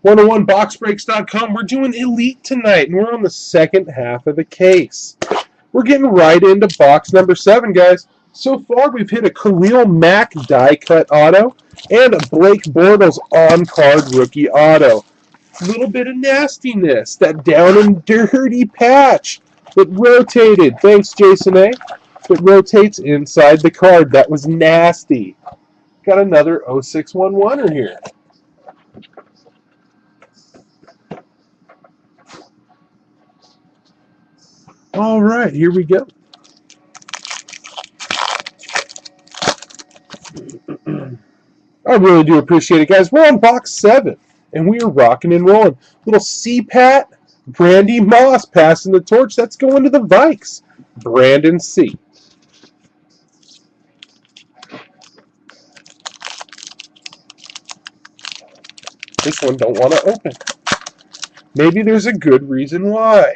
oneofoneboxbreaks.com. We're doing Elite tonight, and we're on the second half of the case. We're getting right into box number 7, guys. So far, we've hit a Khalil Mack die-cut auto and a Blake Bortles on-card rookie auto. A little bit of nastiness. That down and dirty patch that rotated. Thanks, Jason A. It rotates inside the card. That was nasty. Got another 0611er here. All right, here we go. I really do appreciate it, guys. We're on box 7, and we are rocking and rolling. Little C-Pat, Brandy Moss passing the torch. That's going to the Vikes. Brandon C. This one don't want to open. Maybe there's a good reason why.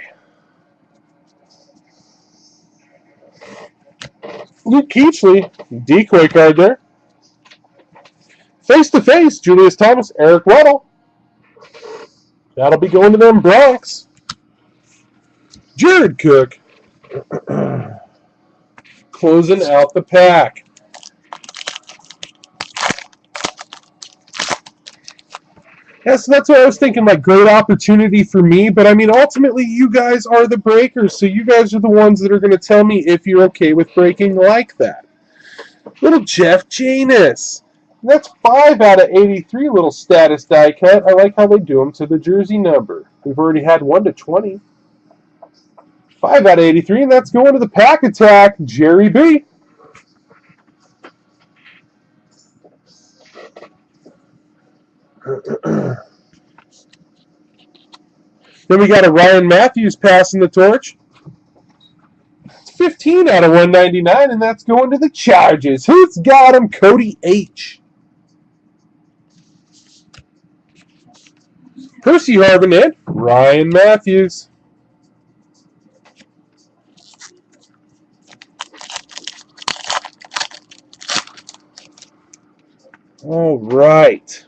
Luke Keechley, decoy card there. Face-to-face, Julius Thomas, Eric Weddle. That'll be going to them Bronx. Jared Cook. Closing out the pack. Yeah, so that's what I was thinking, like, great opportunity for me. But, I mean, ultimately, you guys are the breakers. So you guys are the ones that are going to tell me if you're okay with breaking like that. Little Jeff Janis. That's 5 out of 83, little status die cut. I like how they do them to the jersey number. We've already had 1 to 20. 5 out of 83, and that's going to the pack attack, Jerry B. Then we got a Ryan Matthews passing the torch. It's 15 out of 199, and that's going to the Chargers. Who's got him? Cody H. Percy Harvin and Ryan Matthews. All right.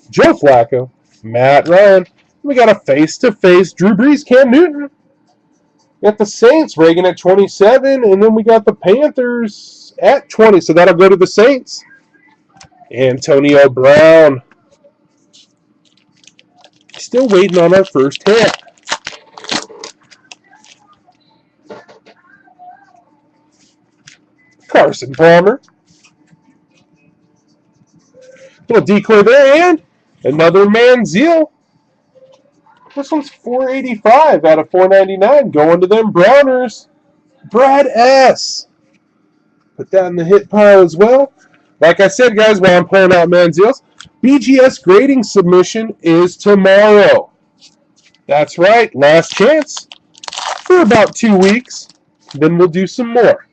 Joe Flacco, Matt Ryan. We got a face-to-face Drew Brees, Cam Newton. We got the Saints, Reagan at 27, and then we got the Panthers at 20, so that'll go to the Saints. Antonio Brown. Still waiting on our first hit. Carson Palmer. Little decoy there, and another Manziel. This one's 485 out of 499. Going to them Browners. Brad S. Put that in the hit pile as well. Like I said, guys, while I'm pulling out Manziel's, BGS grading submission is tomorrow. That's right. Last chance for about 2 weeks. Then we'll do some more.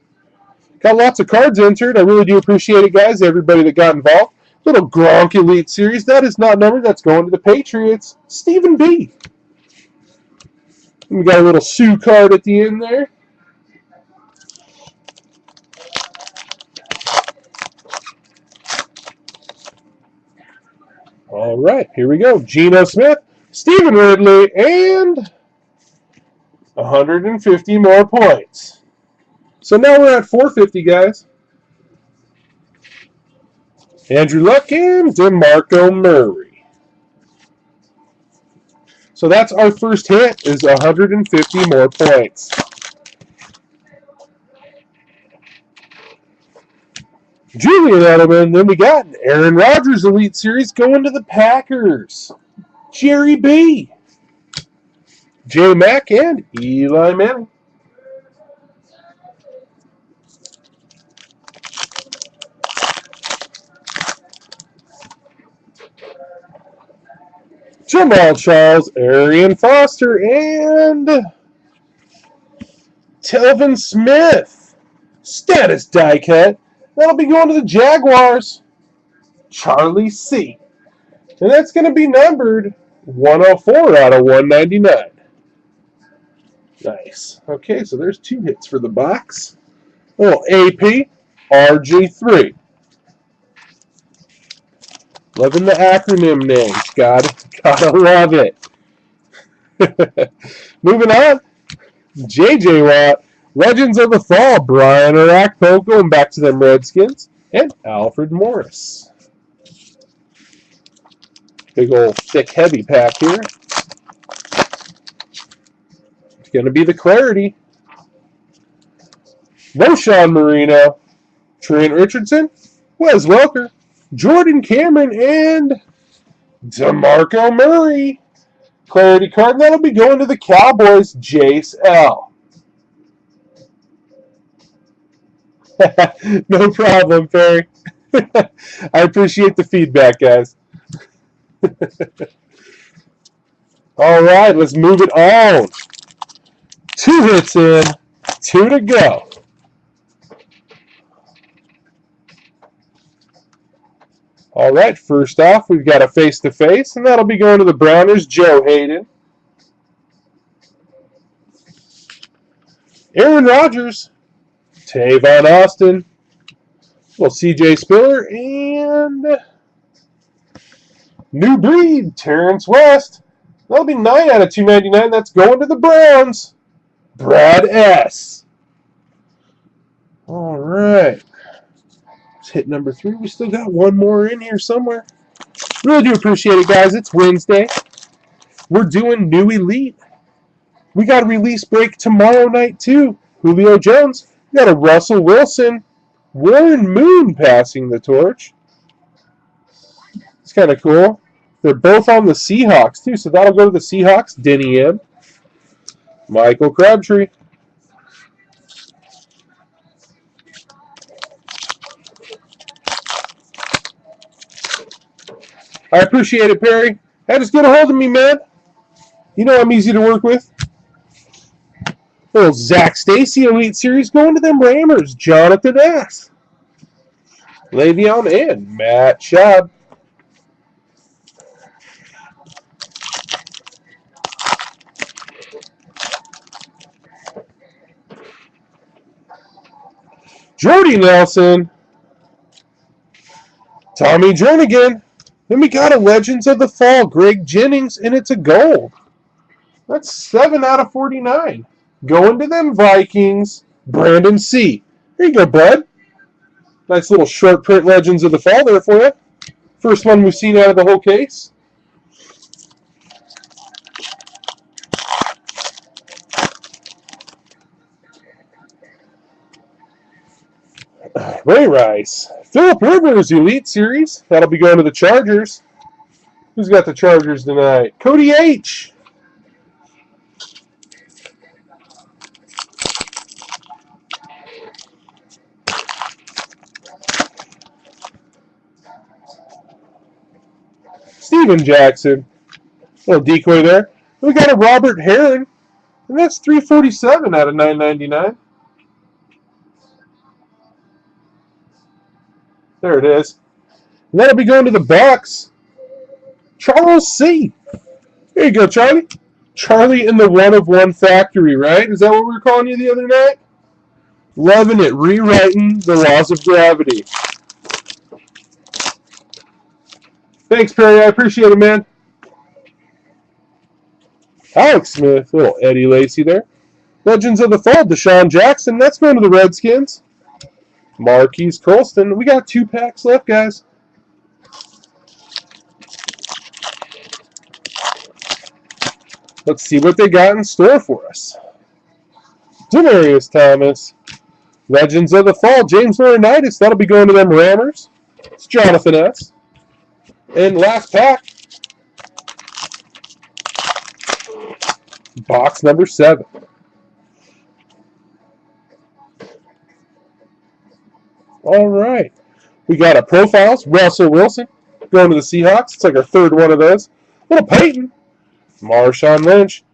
Got lots of cards entered. I really do appreciate it, guys. Everybody that got involved. Little Gronk Elite Series. That is not numbered. That's going to the Patriots. Stephen B. We got a little Sue card at the end there. All right, here we go. Geno Smith, Stephen Ridley, and 150 more points. So now we're at 450, guys. Andrew Luck and DeMarco Murray. So that's our first hit, is 150 more points. Julian Edelman, then we got an Aaron Rodgers Elite Series going to the Packers. Jerry B. J Mac and Eli Manning. Jamal Charles, Arian Foster, and Telvin Smith. Status die cut. That'll be going to the Jaguars. Charlie C. And that's going to be numbered 104 out of 199. Nice. Okay, so there's 2 hits for the box. Little AP, RG3. Loving the acronym names. Got Gotta love it. Moving on, J.J. Watt, Legends of the Fall, Brian Orakpo going back to them Redskins, and Alfred Morris. Big old thick heavy pack here. It's going to be the Clarity. Roshan Marino, Trent Richardson, Wes Welker, Jordan Cameron, and DeMarco Murray. Clarity card, and that'll be going to the Cowboys, Jace L. No problem, Perry. I appreciate the feedback, guys. All right, let's move it on. 2 hits in, 2 to go. All right, first off, we've got a face-to-face, and that'll be going to the Browners, Joe Hayden. Aaron Rodgers, Tavon Austin, well, CJ Spiller, and New Breed, Terrence West. That'll be 9 out of 299. That's going to the Browns, Brad S. All right. Let's hit number 3. We still got one more in here somewhere. Really do appreciate it, guys. It's Wednesday. We're doing New Elite. We got a release break tomorrow night, too. Julio Jones. We got a Russell Wilson. Warren Moon passing the torch. It's kind of cool. They're both on the Seahawks, too, so that'll go to the Seahawks. Denny M. Michael Crabtree. I appreciate it, Perry. Hey, just get a hold of me, man. You know I'm easy to work with. Little Zach Stacy Elite Series going to them Rammers. Jonathan S. Le'Veon and Matt Schaub. Jordy Nelson. Tommy Jernigan. Then we got a Legends of the Fall, Greg Jennings, and it's a gold. That's 7 out of 49. Going to them Vikings, Brandon C. There you go, bud. Nice little short print Legends of the Fall there for you. First one we've seen out of the whole case. Ray Rice. Philip Rivers Elite Series. That'll be going to the Chargers. Who's got the Chargers tonight? Cody H. Steven Jackson. Little decoy there. We got a Robert Herring. And that's 347 out of 999. There it is. And that'll be going to the Bucks. Charles C. There you go, Charlie. Charlie in the one-of-one factory, right? Is that what we were calling you the other night? Loving it. Rewriting the laws of gravity. Thanks, Perry. I appreciate it, man. Alex Smith. Little Eddie Lacy there. Legends of the Fall. Deshaun Jackson. That's going to the Redskins. Marquise Colston. We got 2 packs left, guys. Let's see what they got in store for us. Demarius Thomas. Legends of the Fall. James Laurinaitis. That'll be going to them Rammers. It's Jonathan S. And last pack. Box number 7. All right. We got a Profiles. Russell Wilson going to the Seahawks. It's like our 3rd one of those. Little Peyton. Marshawn Lynch.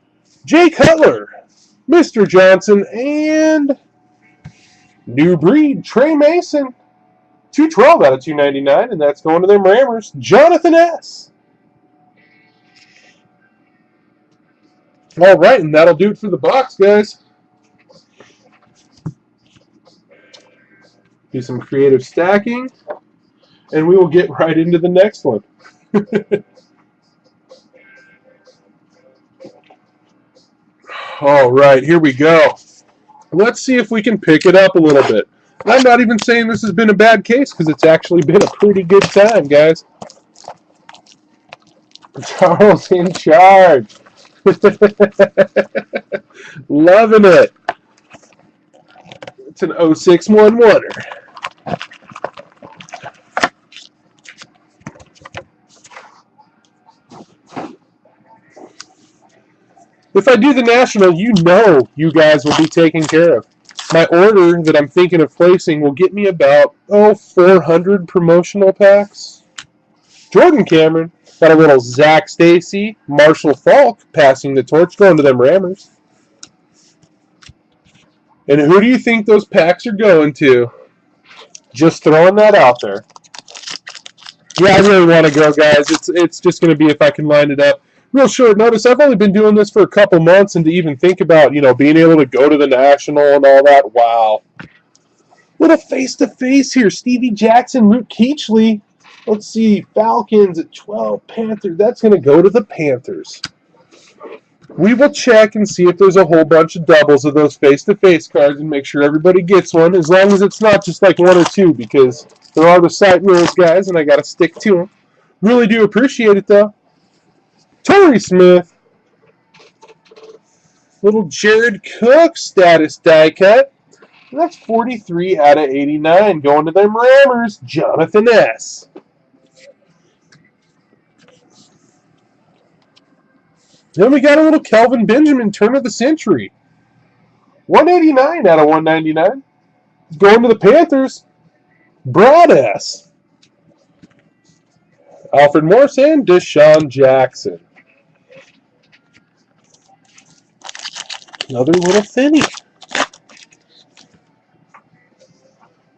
Jay Cutler. Mr. Johnson. And New Breed. Trey Mason. 212 out of 299. And that's going to them Rammers. Jonathan S. All right. And that'll do it for the box, guys. Do some creative stacking, and we will get right into the next one. All right, here we go. Let's see if we can pick it up a little bit. I'm not even saying this has been a bad case because it's actually been a pretty good time, guys. Charles in charge. Loving it. It's an 0611er. If I do the National, you know you guys will be taken care of. My order that I'm thinking of placing will get me about, 400 promotional packs. Jordan Cameron got a little Zach Stacy, Marshall Falk passing the torch, going to them Rammers. And who do you think those packs are going to? Just throwing that out there. Yeah, I really want to go, guys. It's just going to be if I can line it up. Real short notice, I've only been doing this for a couple months, and to even think about, being able to go to the National and all that, wow. Little face-to-face here. Stevie Jackson, Luke Keechley. Let's see, Falcons at 12, Panthers. That's going to go to the Panthers. We will check and see if there's a whole bunch of doubles of those face-to-face cards and make sure everybody gets one, as long as it's not just like one or two, because there are the site rules, guys, and I got to stick to them. Really do appreciate it, though. Torrey Smith. Little Jared Cook status die cut. And that's 43 out of 89. Going to them Rammers, Jonathan S. Then we got a little Kelvin Benjamin, turn of the century. 189 out of 199. Going to the Panthers, Brad S. Alfred Morris and Deshaun Jackson. Another little thinny.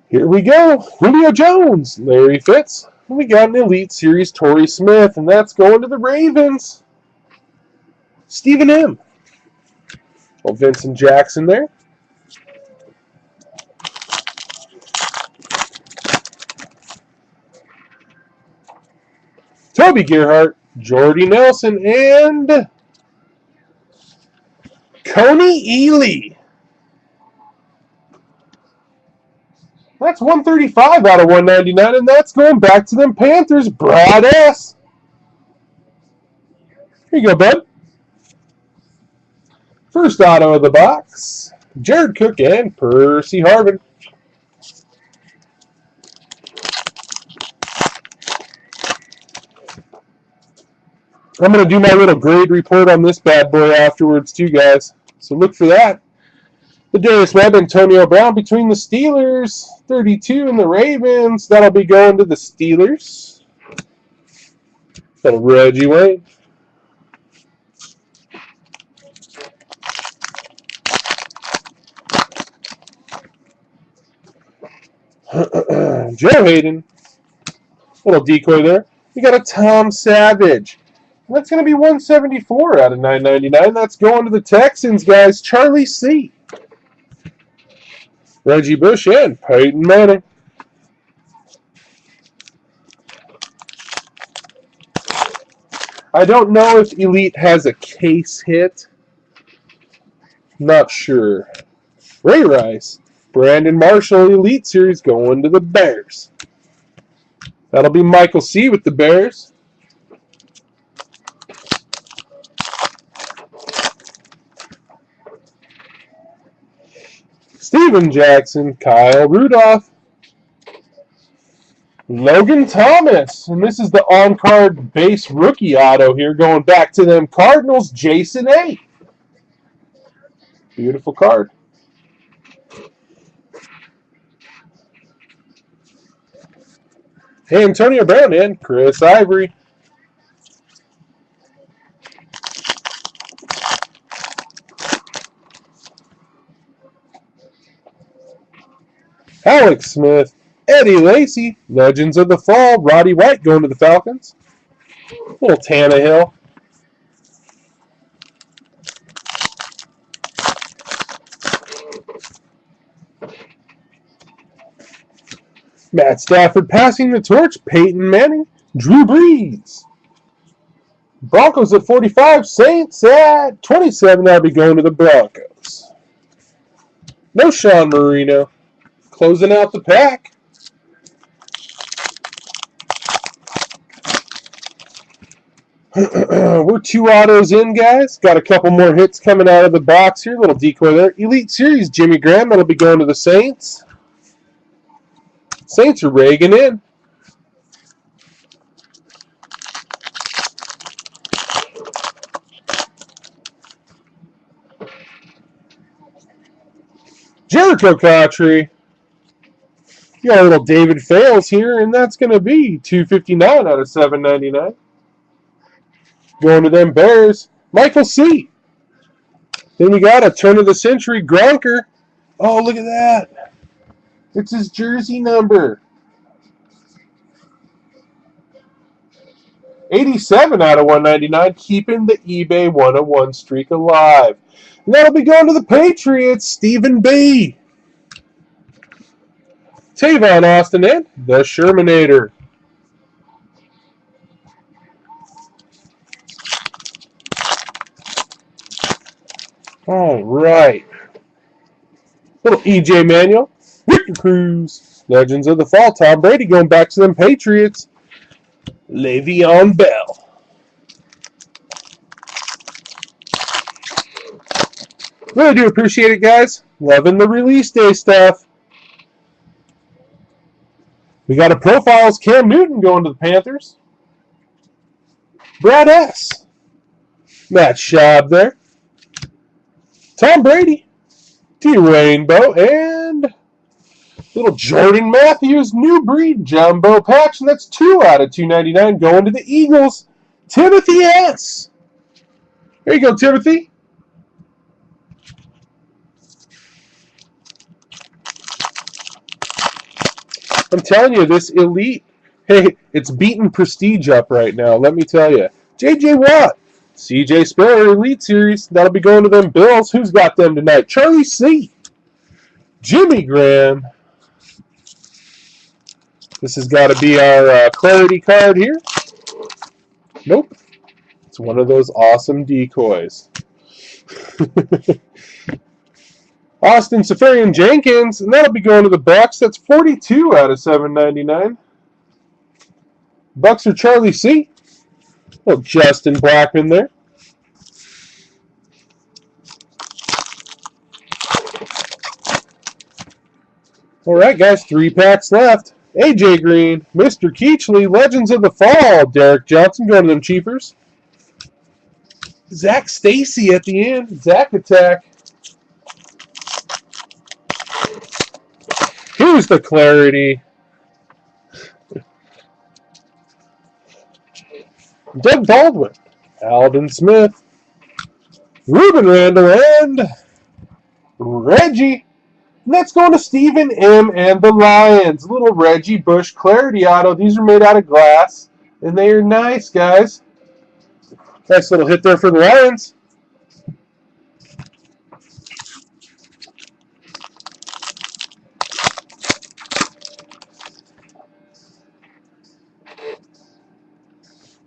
Here we go. Julio Jones, Larry Fitz. And we got an Elite Series Torrey Smith, and that's going to the Ravens. Stephen M. Well, Vincent Jackson there. Toby Gerhart, Jordy Nelson, and Coney Ely. That's 135 out of 199, and that's going back to them Panthers, Brad S. Here you go, bud. First auto of the box, Jared Cook and Percy Harvin. I'm going to do my little grade report on this bad boy afterwards too, guys. So look for that. The Darius Webb, Antonio Brown between the Steelers, 32, and the Ravens. That'll be going to the Steelers. Little Reggie Wayne. Joe Hayden. Little decoy there. We got a Tom Savage. That's going to be 174 out of 999. That's going to the Texans, guys. Charlie C. Reggie Bush and Peyton Manning. I don't know if Elite has a case hit. Not sure. Ray Rice. Brandon Marshall, Elite Series, going to the Bears. That'll be Michael C. with the Bears. Steven Jackson, Kyle Rudolph, Logan Thomas, and this is the on-card base rookie auto here, going back to them Cardinals, Jason A. Beautiful card. Hey, Antonio Brown and Chris Ivory. Alex Smith, Eddie Lacy, Legends of the Fall, Roddy White going to the Falcons. Little Tannehill. Matt Stafford passing the torch, Peyton Manning, Drew Brees. Broncos at 45, Saints at 27. That'll be going to the Broncos. No Sean Marino. Closing out the pack. We're 2 autos in, guys. Got a couple more hits coming out of the box here. Little decoy there. Elite Series, Jimmy Graham. That'll be going to the Saints. Saints are ragging in. Jericho Cotchery. You got a little David Fales here, and that's going to be $259 out of $799. Going to them Bears, Michael C. Then we got a turn of the century Gronker. Oh, look at that. It's his jersey number. 87 out of 199, keeping the eBay 101 streak alive. And that'll be going to the Patriots, Stephen B. Tavon Austin and the Shermanator. All right. Little EJ Manuel, Ricky Cruz, Legends of the Fall, Tom Brady going back to them Patriots, Le'Veon Bell. Really do appreciate it, guys. Loving the release day stuff. We got a Profiles Cam Newton going to the Panthers. Brad S. Matt Schaub there. Tom Brady. T. Rainbow. And little Jordan Matthews New Breed Jumbo Patch. And that's 2 out of 299 going to the Eagles. Timothy S. There you go, Timothy. I'm telling you, this Elite, hey, it's beating Prestige up right now, let me tell you. J.J. Watt, C.J. Spiller Elite Series, that'll be going to them Bills. Who's got them tonight? Charlie C. Jimmy Graham. This has got to be our clarity card here. Nope. It's one of those awesome decoys. Austin Safarian Jenkins, and that'll be going to the Bucks. That's 42 out of 799. Bucks are Charlie C. Little Justin Blackman there. All right, guys, 3 packs left. AJ Green, Mr. Keachley, Legends of the Fall, Derek Johnson going to them Chiefers. Zach Stacy at the end, Zach Attack. Here's the clarity. Doug Baldwin, Alvin Smith, Ruben Randall, and Reggie. And that's going to Stephen M. and the Lions. Little Reggie Bush Clarity Auto. These are made out of glass, and they are nice, guys. Nice little hit there for the Lions.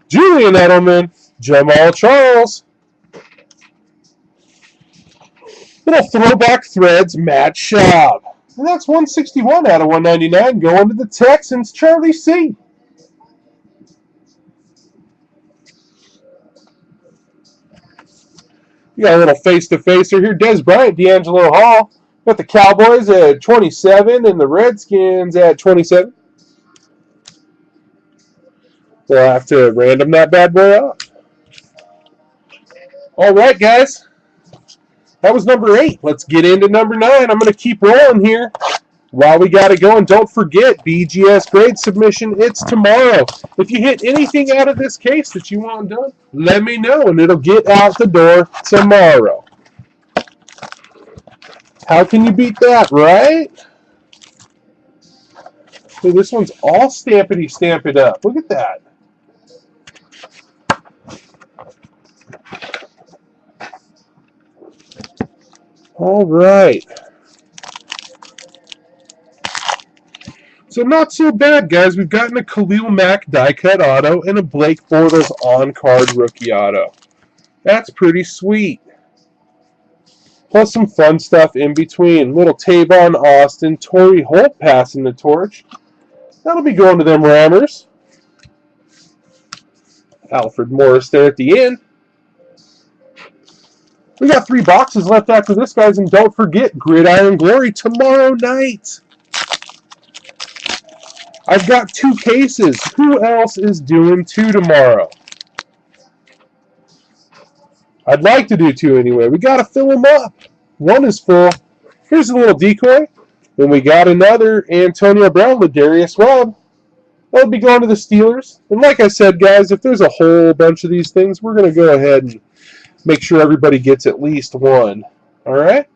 Julian Edelman, Jamal Charles. Little throwback threads, Matt Schaub. And that's 161 out of 199 going to the Texans, Charlie C. You got a little face-to-facer here. Des Bryant, D'Angelo Hall. Got the Cowboys at 27 and the Redskins at 27. We'll have to random that bad boy up. All right, guys. That was number 8. Let's get into number 9. I'm going to keep rolling here while we got it going. Don't forget, BGS grade submission. It's tomorrow. If you hit anything out of this case that you want done, let me know, and it'll get out the door tomorrow. How can you beat that, right? Hey, this one's all stampity stamp it up. Look at that. All right. So not so bad, guys. We've gotten a Khalil Mack die-cut auto and a Blake Bortles on-card rookie auto. That's pretty sweet. Plus some fun stuff in between. Little Tavon Austin, Torrey Holt passing the torch. That'll be going to them Rammers. Alfred Morris there at the end. We got 3 boxes left after this, guys, and don't forget Gridiron Glory tomorrow night. I've got 2 cases. Who else is doing 2 tomorrow? I'd like to do 2 anyway. We got to fill them up. 1 is full. Here's a little decoy. Then we got another Antonio Brown, Ladarius Webb. That'll be going to the Steelers. And like I said, guys, if there's a whole bunch of these things, we're going to go ahead and make sure everybody gets at least 1. All right?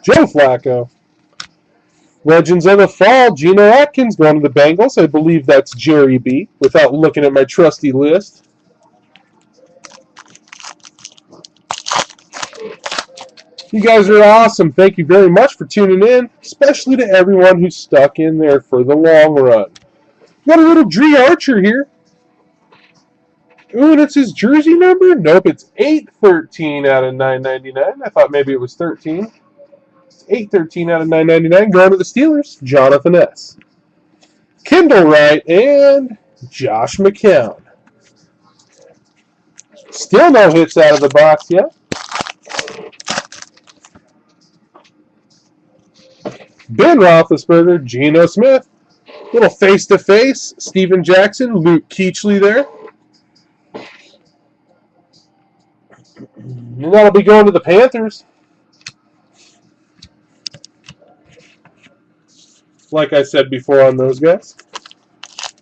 Joe Flacco. Legends of the Fall, Geno Atkins going to the Bengals. I believe that's Jerry B, without looking at my trusty list. You guys are awesome. Thank you very much for tuning in, especially to everyone who's stuck in there for the long run. Got a little Dree Archer here. Ooh, and it's his jersey number? Nope, it's 813 out of 999. I thought maybe it was 13. 813 out of 999 going to the Steelers. Jonathan S. Kendall Wright and Josh McCown. Still no hits out of the box yet. Ben Roethlisberger, Geno Smith. Little face-to-face. Steven Jackson, Luke Kuechly there. And that'll be going to the Panthers. Like I said before on those guys.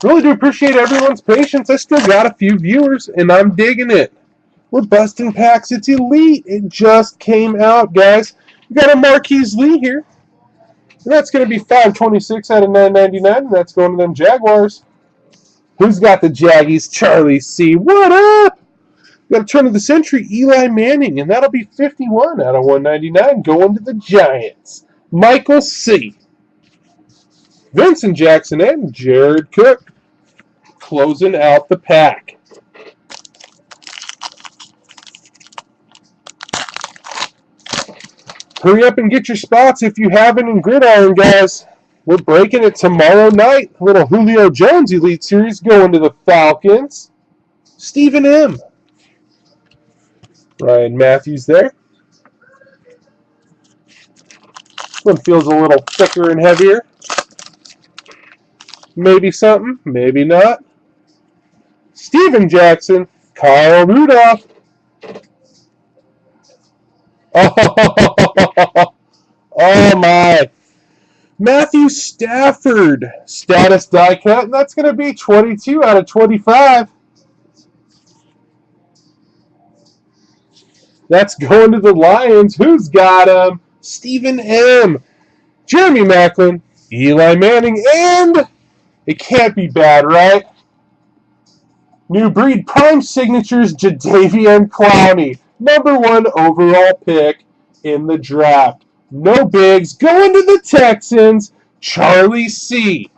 Really do appreciate everyone's patience. I still got a few viewers, and I'm digging it. We're busting packs. It's elite. It just came out, guys. We got a Marquise Lee here. And that's going to be 526 out of 999, and that's going to them Jaguars. Who's got the Jaggies? Charlie C. What up? We got a turn of the century, Eli Manning, and that'll be 51 out of 199 going to the Giants. Michael C. Vincent Jackson and Jared Cook closing out the pack. Hurry up and get your spots if you haven't in Gridiron, guys. We're breaking it tomorrow night. A little Julio Jones Elite Series going to the Falcons. Stephen M. Ryan Matthews there. This one feels a little thicker and heavier. Maybe something, maybe not. Steven Jackson, Kyle Rudolph. Oh my. Matthew Stafford, status die cut, and that's going to be 22 out of 25. That's going to the Lions. Who's got him? Stephen M. Jeremy Maclin, Eli Manning, and it can't be bad, right? New breed prime signatures, Jadeveon Clowney. #1 overall pick in the draft. No bigs. Going to the Texans, Charlie C.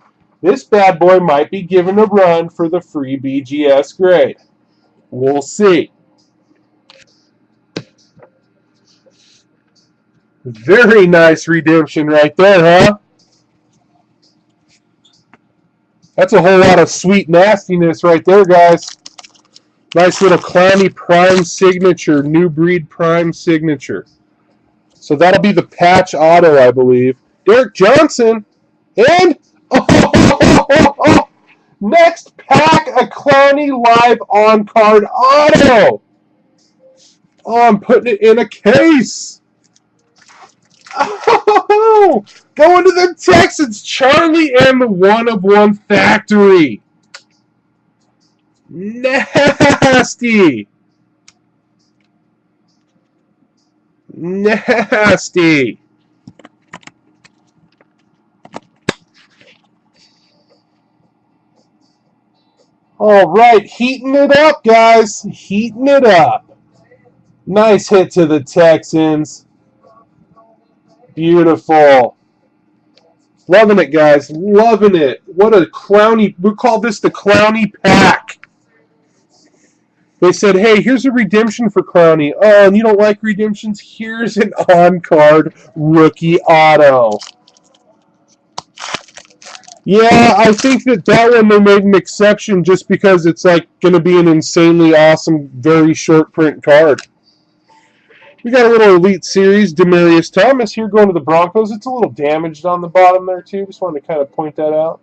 This bad boy might be given a run for the free BGS grade. We'll see. Very nice redemption right there, huh? That's a whole lot of sweet nastiness right there, guys. Nice little Clowney prime signature, new breed prime signature. So that'll be the patch auto, I believe. Derek Johnson. And next pack, a Clowney live on-card auto. Oh, I'm putting it in a case. Oh, going to the Texans, Charlie and the 1-of-1 factory. Nasty. Nasty. All right, heating it up, guys. Heating it up. Nice hit to the Texans. Beautiful. Loving it, guys. Loving it. What a clowny. We call this the Clowny Pack. They said, hey, here's a redemption for Clowny. Oh, and you don't like redemptions? Here's an on-card rookie auto. Yeah, I think that one they made an exception just because it's like going to be an insanely awesome, very short print card. We got a little Elite Series, Demaryius Thomas here going to the Broncos. It's a little damaged on the bottom there too. Just wanted to kind of point that out.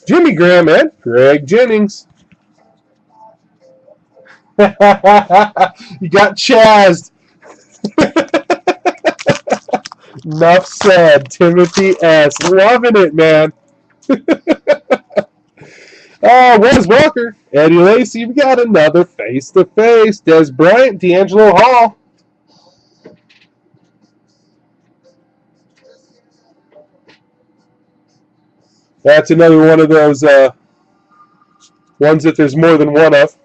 Jimmy Graham and Greg Jennings. You got chazzed. Enough said. Timothy S. Loving it, man. Wes Walker, Eddie Lacy. We got another face-to-face. Des Bryant, D'Angelo Hall. That's another one of those ones that there's more than one of.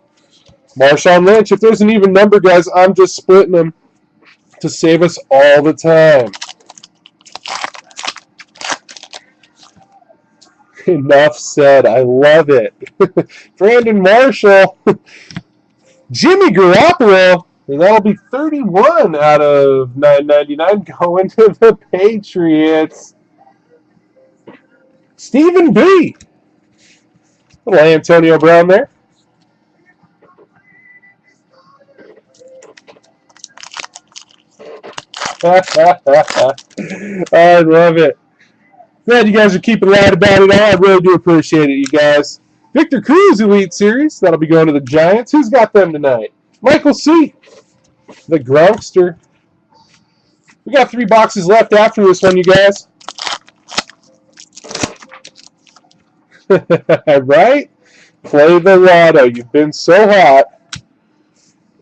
Marshawn Lynch. If there's an even number, guys, I'm just splitting them to save us all the time. Enough said. I love it. Brandon Marshall. Jimmy Garoppolo. And that'll be 31 out of 999 going to the Patriots. Stephen B. Little Antonio Brown there. I love it. Glad you guys are keeping loud about it all. I really do appreciate it, you guys. Victor Cruz Elite Series. That'll be going to the Giants. Who's got them tonight? Michael C. The Grunkster. We got 3 boxes left after this one, you guys. Right? Play the lotto. You've been so hot.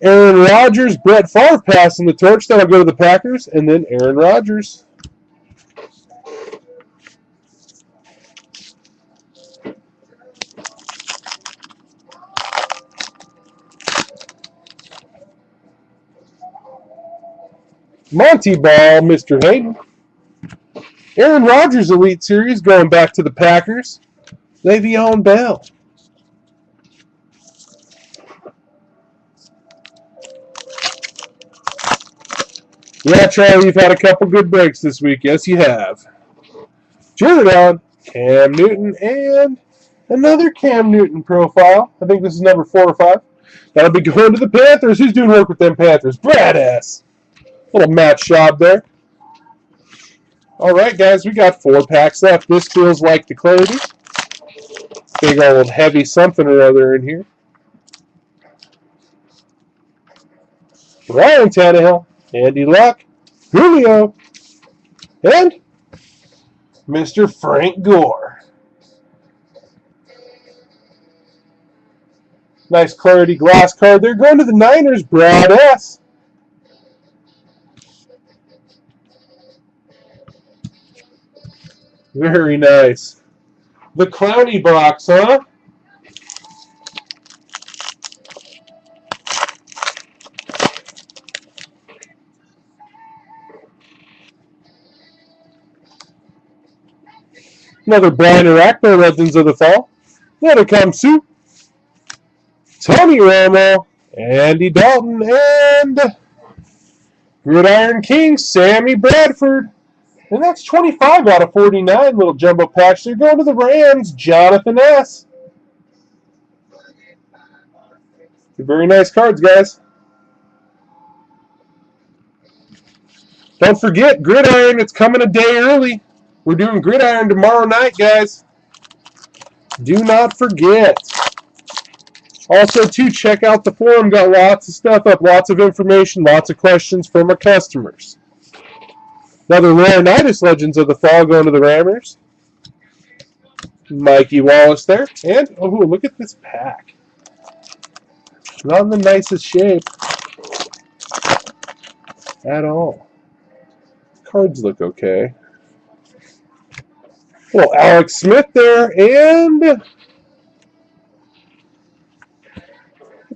Aaron Rodgers, Brett Favre passing the torch. That'll go to the Packers. And then Aaron Rodgers. Monty Ball, Mr. Hayden. Aaron Rodgers Elite Series going back to the Packers. Le'Veon Bell. Yeah, Charlie, you've had a couple good breaks this week. Yes, you have. Jordan, Cam Newton, and another Cam Newton profile. I think this is number 4 or 5. That'll be going to the Panthers. Who's doing work with them Panthers? Brad S. Little Matt Schaub there. All right, guys, we got 4 packs left. This feels like the clarity. Big old heavy something or other in here. Ryan Tannehill, Andy Luck, Julio, and Mr. Frank Gore. Nice clarity glass card there. Going to the Niners, Brad S. Very nice. The Clowny box, huh? Another Brian Arakpo, Legends of the Fall. Another Kamsu. Tony Romo. Andy Dalton. And Gridiron King, Sammy Bradford. And that's 25 out of 49, little jumbo patch. They're going to the Rams, Jonathan S. Very nice cards, guys. Don't forget, Gridiron, it's coming a day early. We're doing Gridiron tomorrow night, guys. Do not forget. Also, too, check out the forum. Got lots of stuff up, lots of information, lots of questions from our customers. Another Laurinaitis Legends of the Fall going to the Rammers. Mikey Wallace there. And, oh, look at this pack. Not in the nicest shape at all. Cards look okay. Well, Alex Smith there. And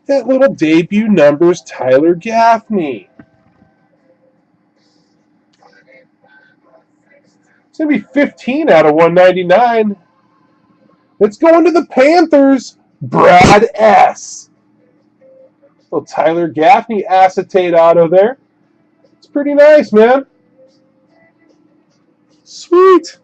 that little debut numbers Tyler Gaffney. It's going to be 15 out of 199. It's going to the Panthers, Brad S. Little Tyler Gaffney acetate auto there. It's pretty nice, man. Sweet.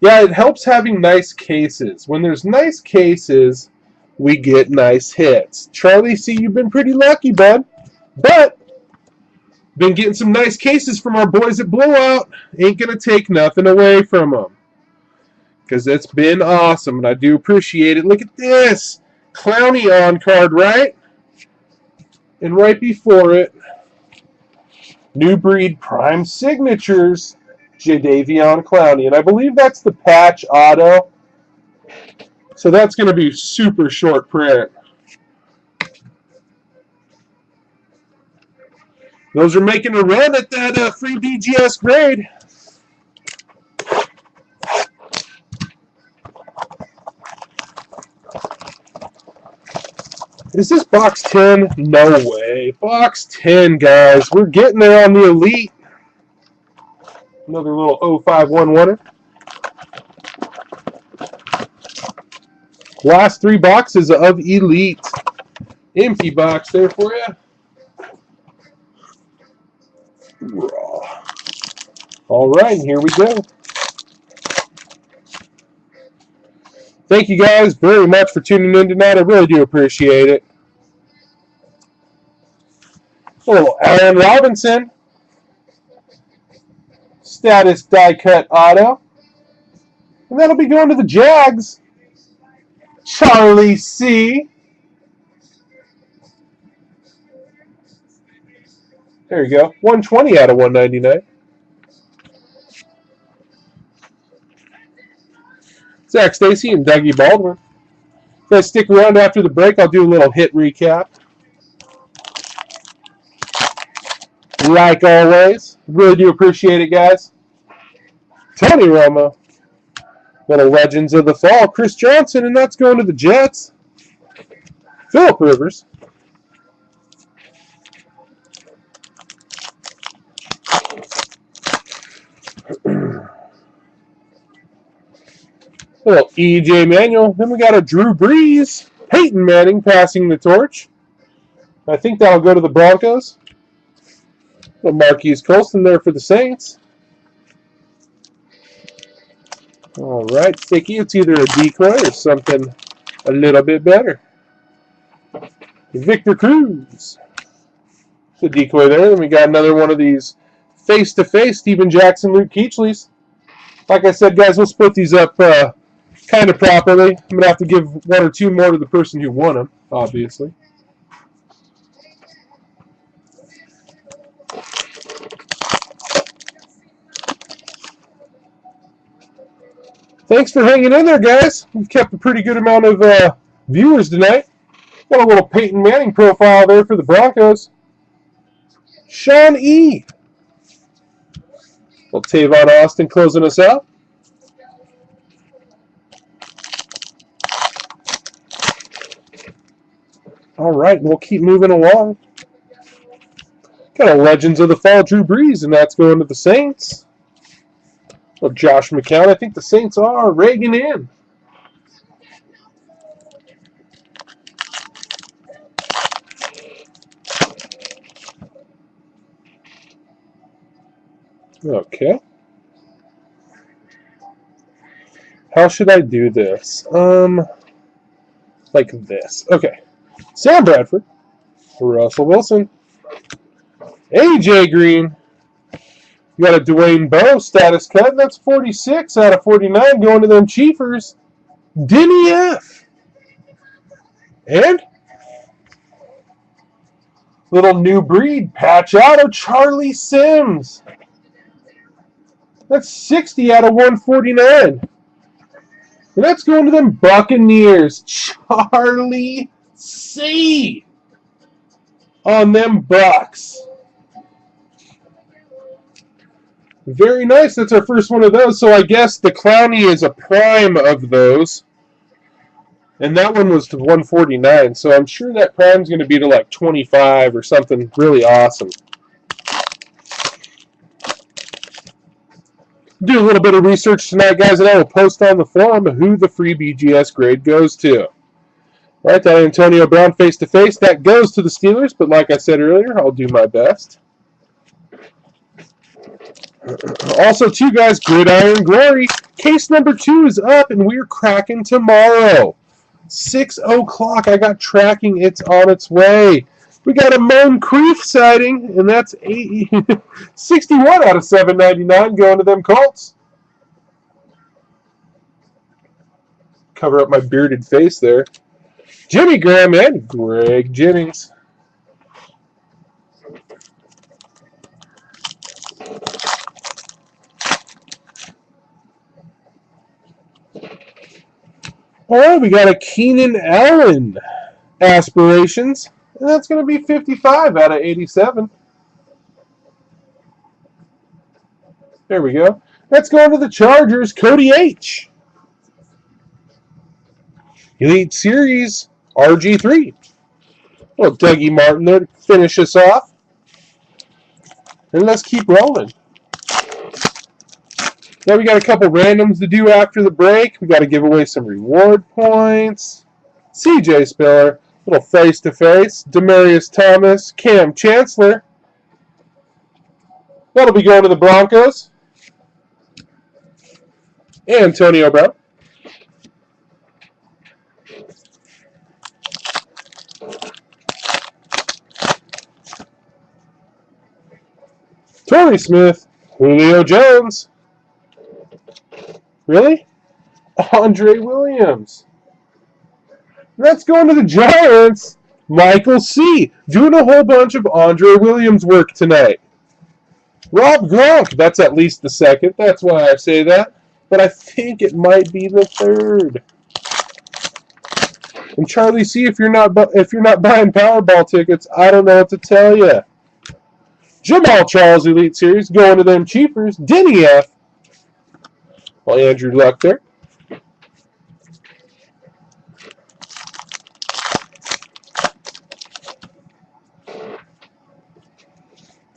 Yeah, it helps having nice cases. When there's nice cases, we get nice hits. Charlie C., you've been pretty lucky, bud. But been getting some nice cases from our boys at Blowout. Ain't going to take nothing away from them. Because it's been awesome, and I do appreciate it. Look at this. Clowney on card, right? And right before it, New Breed Prime Signatures, Jadeveon Clowney. And I believe that's the patch auto. So that's going to be super short print. Those are making a run at that free BGS grade. Is this box 10? No way. Box 10, guys. We're getting there on the Elite. Another little 0511er. Last 3 boxes of Elite. Empty box there for you. All right, here we go. Thank you guys very much for tuning in tonight. I really do appreciate it. A little Allen Robinson. Status die cut auto. And that'll be going to the Jags. Charlie C. There you go. 120 out of 199. Zach Stacy and Dougie Baldwin. If you guys stick around after the break, I'll do a little hit recap. Like always, really do appreciate it, guys. Tony Romo. Little Legends of the Fall. Chris Johnson, and that's going to the Jets. Phillip Rivers. Little E.J. Manuel. Then we got a Drew Brees. Peyton Manning passing the torch. I think that'll go to the Broncos. Little Marquise Colston there for the Saints. All right, Sticky. It's either a decoy or something a little bit better. Victor Cruz. The decoy there. Then we got another one of these face-to-face Steven Jackson, Luke Keechley's. Like I said, guys, we'll split these up kind of properly. I'm going to have to give 1 or 2 more to the person who won them, obviously. Thanks for hanging in there, guys. We've kept a pretty good amount of viewers tonight. Got a little Peyton Manning profile there for the Broncos. Sean E. Little Tavon Austin closing us out. All right, we'll keep moving along. Got a Legends of the Fall Drew Brees, and that's going to the Saints. Well, Josh McCown, I think the Saints are Reagan in. Okay. How should I do this? Like this. Okay. Sam Bradford. Russell Wilson. AJ Green. You got a Dwayne Bowe status cut. And that's 46 out of 49 going to them Chiefers. Denny F. And little New Breed patch auto Charlie Sims. That's 60 out of 149. And that's going to them Buccaneers. Charlie C. On them Bucks. Very nice. That's our first one of those. So I guess the Clowney is a prime of those. And that one was to 149, so I'm sure that prime's going to be to like 25 or something really awesome. Do a little bit of research tonight, guys, and I will post on the forum who the free BGS grade goes to. All right, that Antonio Brown face-to-face, that goes to the Steelers, but like I said earlier, I'll do my best. Also, too, guys, Gridiron Glory. Case number 2 is up, and we're cracking tomorrow. 6 o'clock. I got tracking. It's on its way. We got a Moncrief sighting, and that's 61 out of 799 going to them Colts. Cover up my bearded face there. Jimmy Graham and Greg Jennings. All right, we got a Keenan Allen aspirations, and that's going to be 55 out of 87. There we go. Let's go to the Chargers, Cody H. Elite Series, RG3. Well, Dougie Martin there to finish us off. And let's keep rolling. Now we got a couple randoms to do after the break. We got to give away some reward points. CJ Spiller, little face-to-face. Demarius Thomas, Cam Chancellor. That'll be going to the Broncos. Antonio Brown. Torrey Smith, Julio Jones. Really? Andre Williams. That's going to the Giants. Michael C. Doing a whole bunch of Andre Williams work tonight. Rob Gronk. That's at least the second. That's why I say that. But I think it might be the third. And Charlie C., if you're not buying Powerball tickets, I don't know what to tell you. Jamal Charles Elite Series going to them Chiefers. Denny F. Well, Andrew Luck there.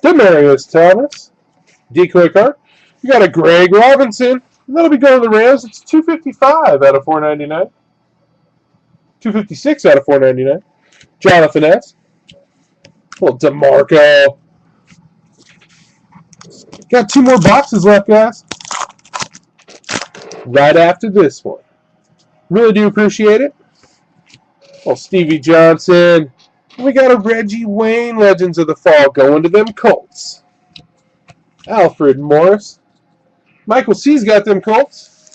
Demarius Thomas. Decoy card. You got a Greg Robinson. That'll be going to the Rams. It's 255 out of 499. 256 out of 499. Jonathan S. Well, DeMarco. Got 2 more boxes left, guys. Right after this one. Really do appreciate it. Well, Stevie Johnson. We got a Reggie Wayne, Legends of the Fall, going to them Colts. Alfred Morris. Michael C's got them Colts.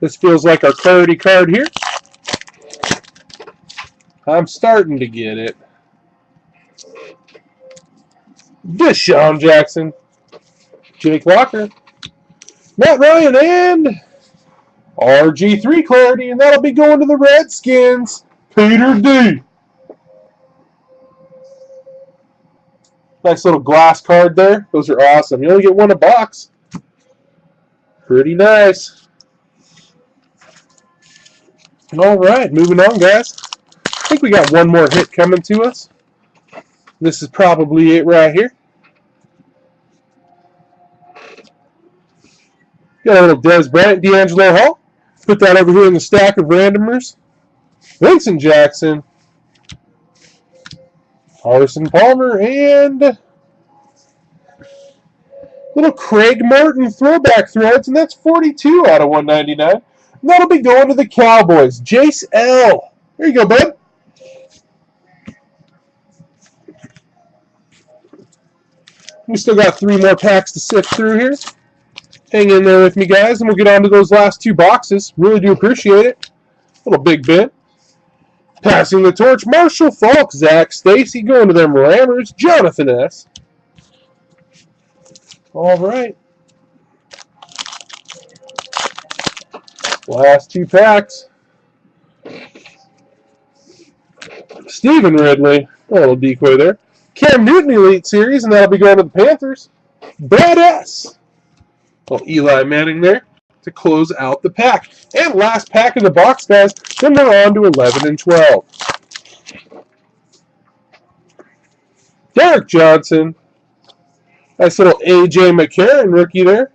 This feels like our clarity card here. I'm starting to get it. Deshaun Jackson. Jake Locker. Matt Ryan and RG3 clarity, and that'll be going to the Redskins. Peter D. Nice little glass card there. Those are awesome. You only get 1 a box. Pretty nice. All right, moving on, guys. I think we got 1 more hit coming to us. This is probably it right here. Got a little Des Bryant, D'Angelo Hall. Put that over here in the stack of randomers. Vincent Jackson. Carson Palmer and little Craig Martin throwback threads, and that's 42 out of 199. And that'll be going to the Cowboys. Jace L. There you go, bud. We still got 3 more packs to sift through here. Hang in there with me, guys, and we'll get on to those last 2 boxes. Really do appreciate it. Little Big Ben. Passing the torch, Marshall Faulk, Zach Stacy, going to them Rammers, Jonathan S. All right. Last 2 packs. Stephen Ridley, a little decoy there. Cam Newton Elite Series, and that'll be going to the Panthers. Brad S. Well, Eli Manning there. to close out the pack. And last pack of the box, guys. Then we're on to 11 and 12. Derek Johnson. Nice little A.J. McCarron rookie there.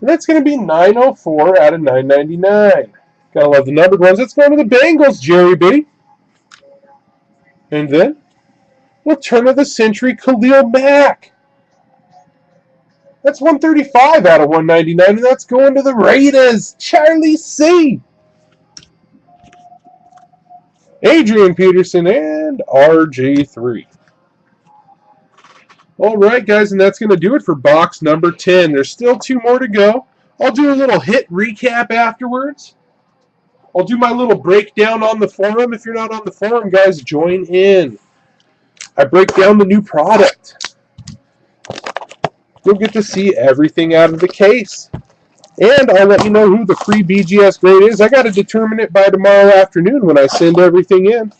And that's going to be 904 out of 999. Gotta love the numbered ones. Let's go to the Bengals, Jerry B. And then, we'll turn of the century, Khalil Mack. That's 135 out of 199, and that's going to the Raiders, Charlie C. Adrian Peterson and RG3. All right, guys, and that's going to do it for box number 10. There's still 2 more to go. I'll do a little hit recap afterwards. I'll do my little breakdown on the forum. If you're not on the forum, guys, join in. I break down the new product. You'll get to see everything out of the case. And I'll let you know who the free BGS grade is. I got to determine it by tomorrow afternoon when I send everything in.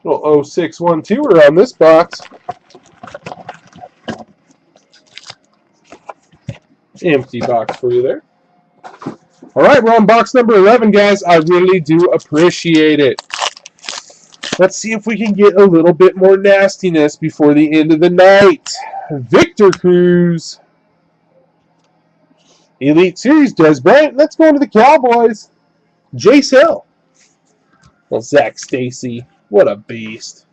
Little 0612er on this box. Empty box for you there. All right, we're on box number 11, guys. I really do appreciate it. Let's see if we can get a little bit more nastiness before the end of the night. Victor Cruz. Elite Series, Des Bryant. Let's go into the Cowboys. Jace Hill. Well, Zach Stacy. What a beast.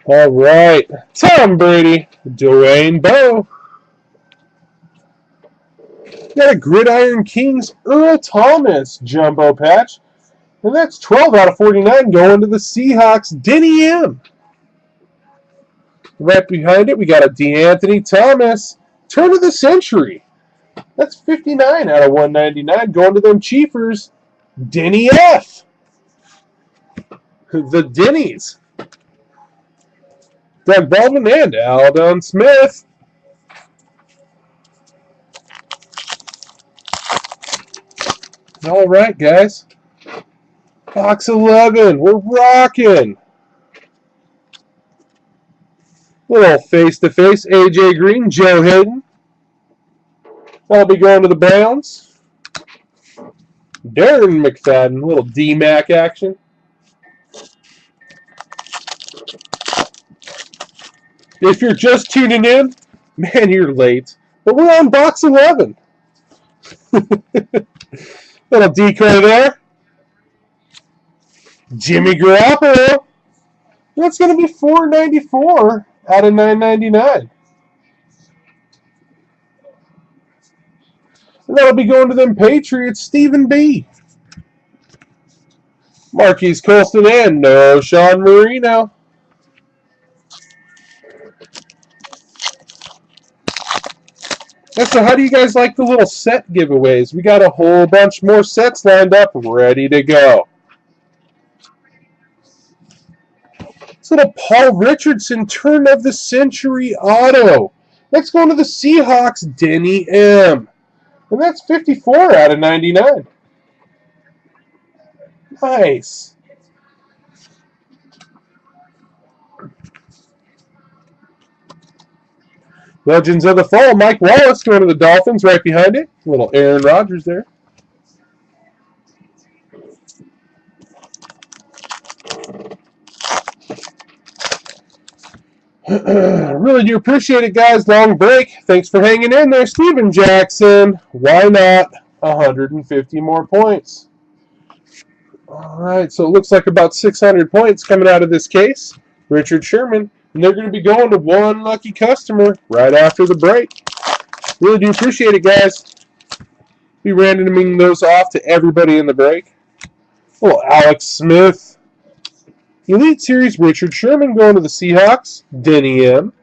All right. Tom Brady. Dwayne Bowe. Got a Gridiron Kings Earl Thomas jumbo patch. And that's 12 out of 49 going to the Seahawks. Denny M. Right behind it, we got a DeAnthony Thomas. Turn of the century. That's 59 out of 199 going to them Chiefers. Denny F. The Denny's. Doug Baldwin and Aldon Smith. All right, guys. Box 11. We're rocking. Little face-to-face. AJ Green, Joe Hayden. I'll be going to the Browns. Darren McFadden. Little D-Mac action. If you're just tuning in, man, you're late. But we're on box 11. Little decoy there. Jimmy Garoppolo. That's going to be $4.94 out of $9.99. And that'll be going to them Patriots, Stephen B. Marquise Colston and no Sean Marino. So how do you guys like the little set giveaways? We got a whole bunch more sets lined up, ready to go. This little Paul Richardson turn of the century auto. Let's go to the Seahawks, Denny M. And that's 54 out of 99. Nice. Legends of the Fall, Mike Wallace going to the Dolphins right behind it. A little Aaron Rodgers there. Really do appreciate it, guys. Long break. Thanks for hanging in there. Steven Jackson. Why not 150 more points? All right, so it looks like about 600 points coming out of this case. Richard Sherman. And they're going to be going to one lucky customer right after the break. Really do appreciate it, guys. Be randoming those off to everybody in the break. Little Alex Smith. Elite Series, Richard Sherman going to the Seahawks. Denny M.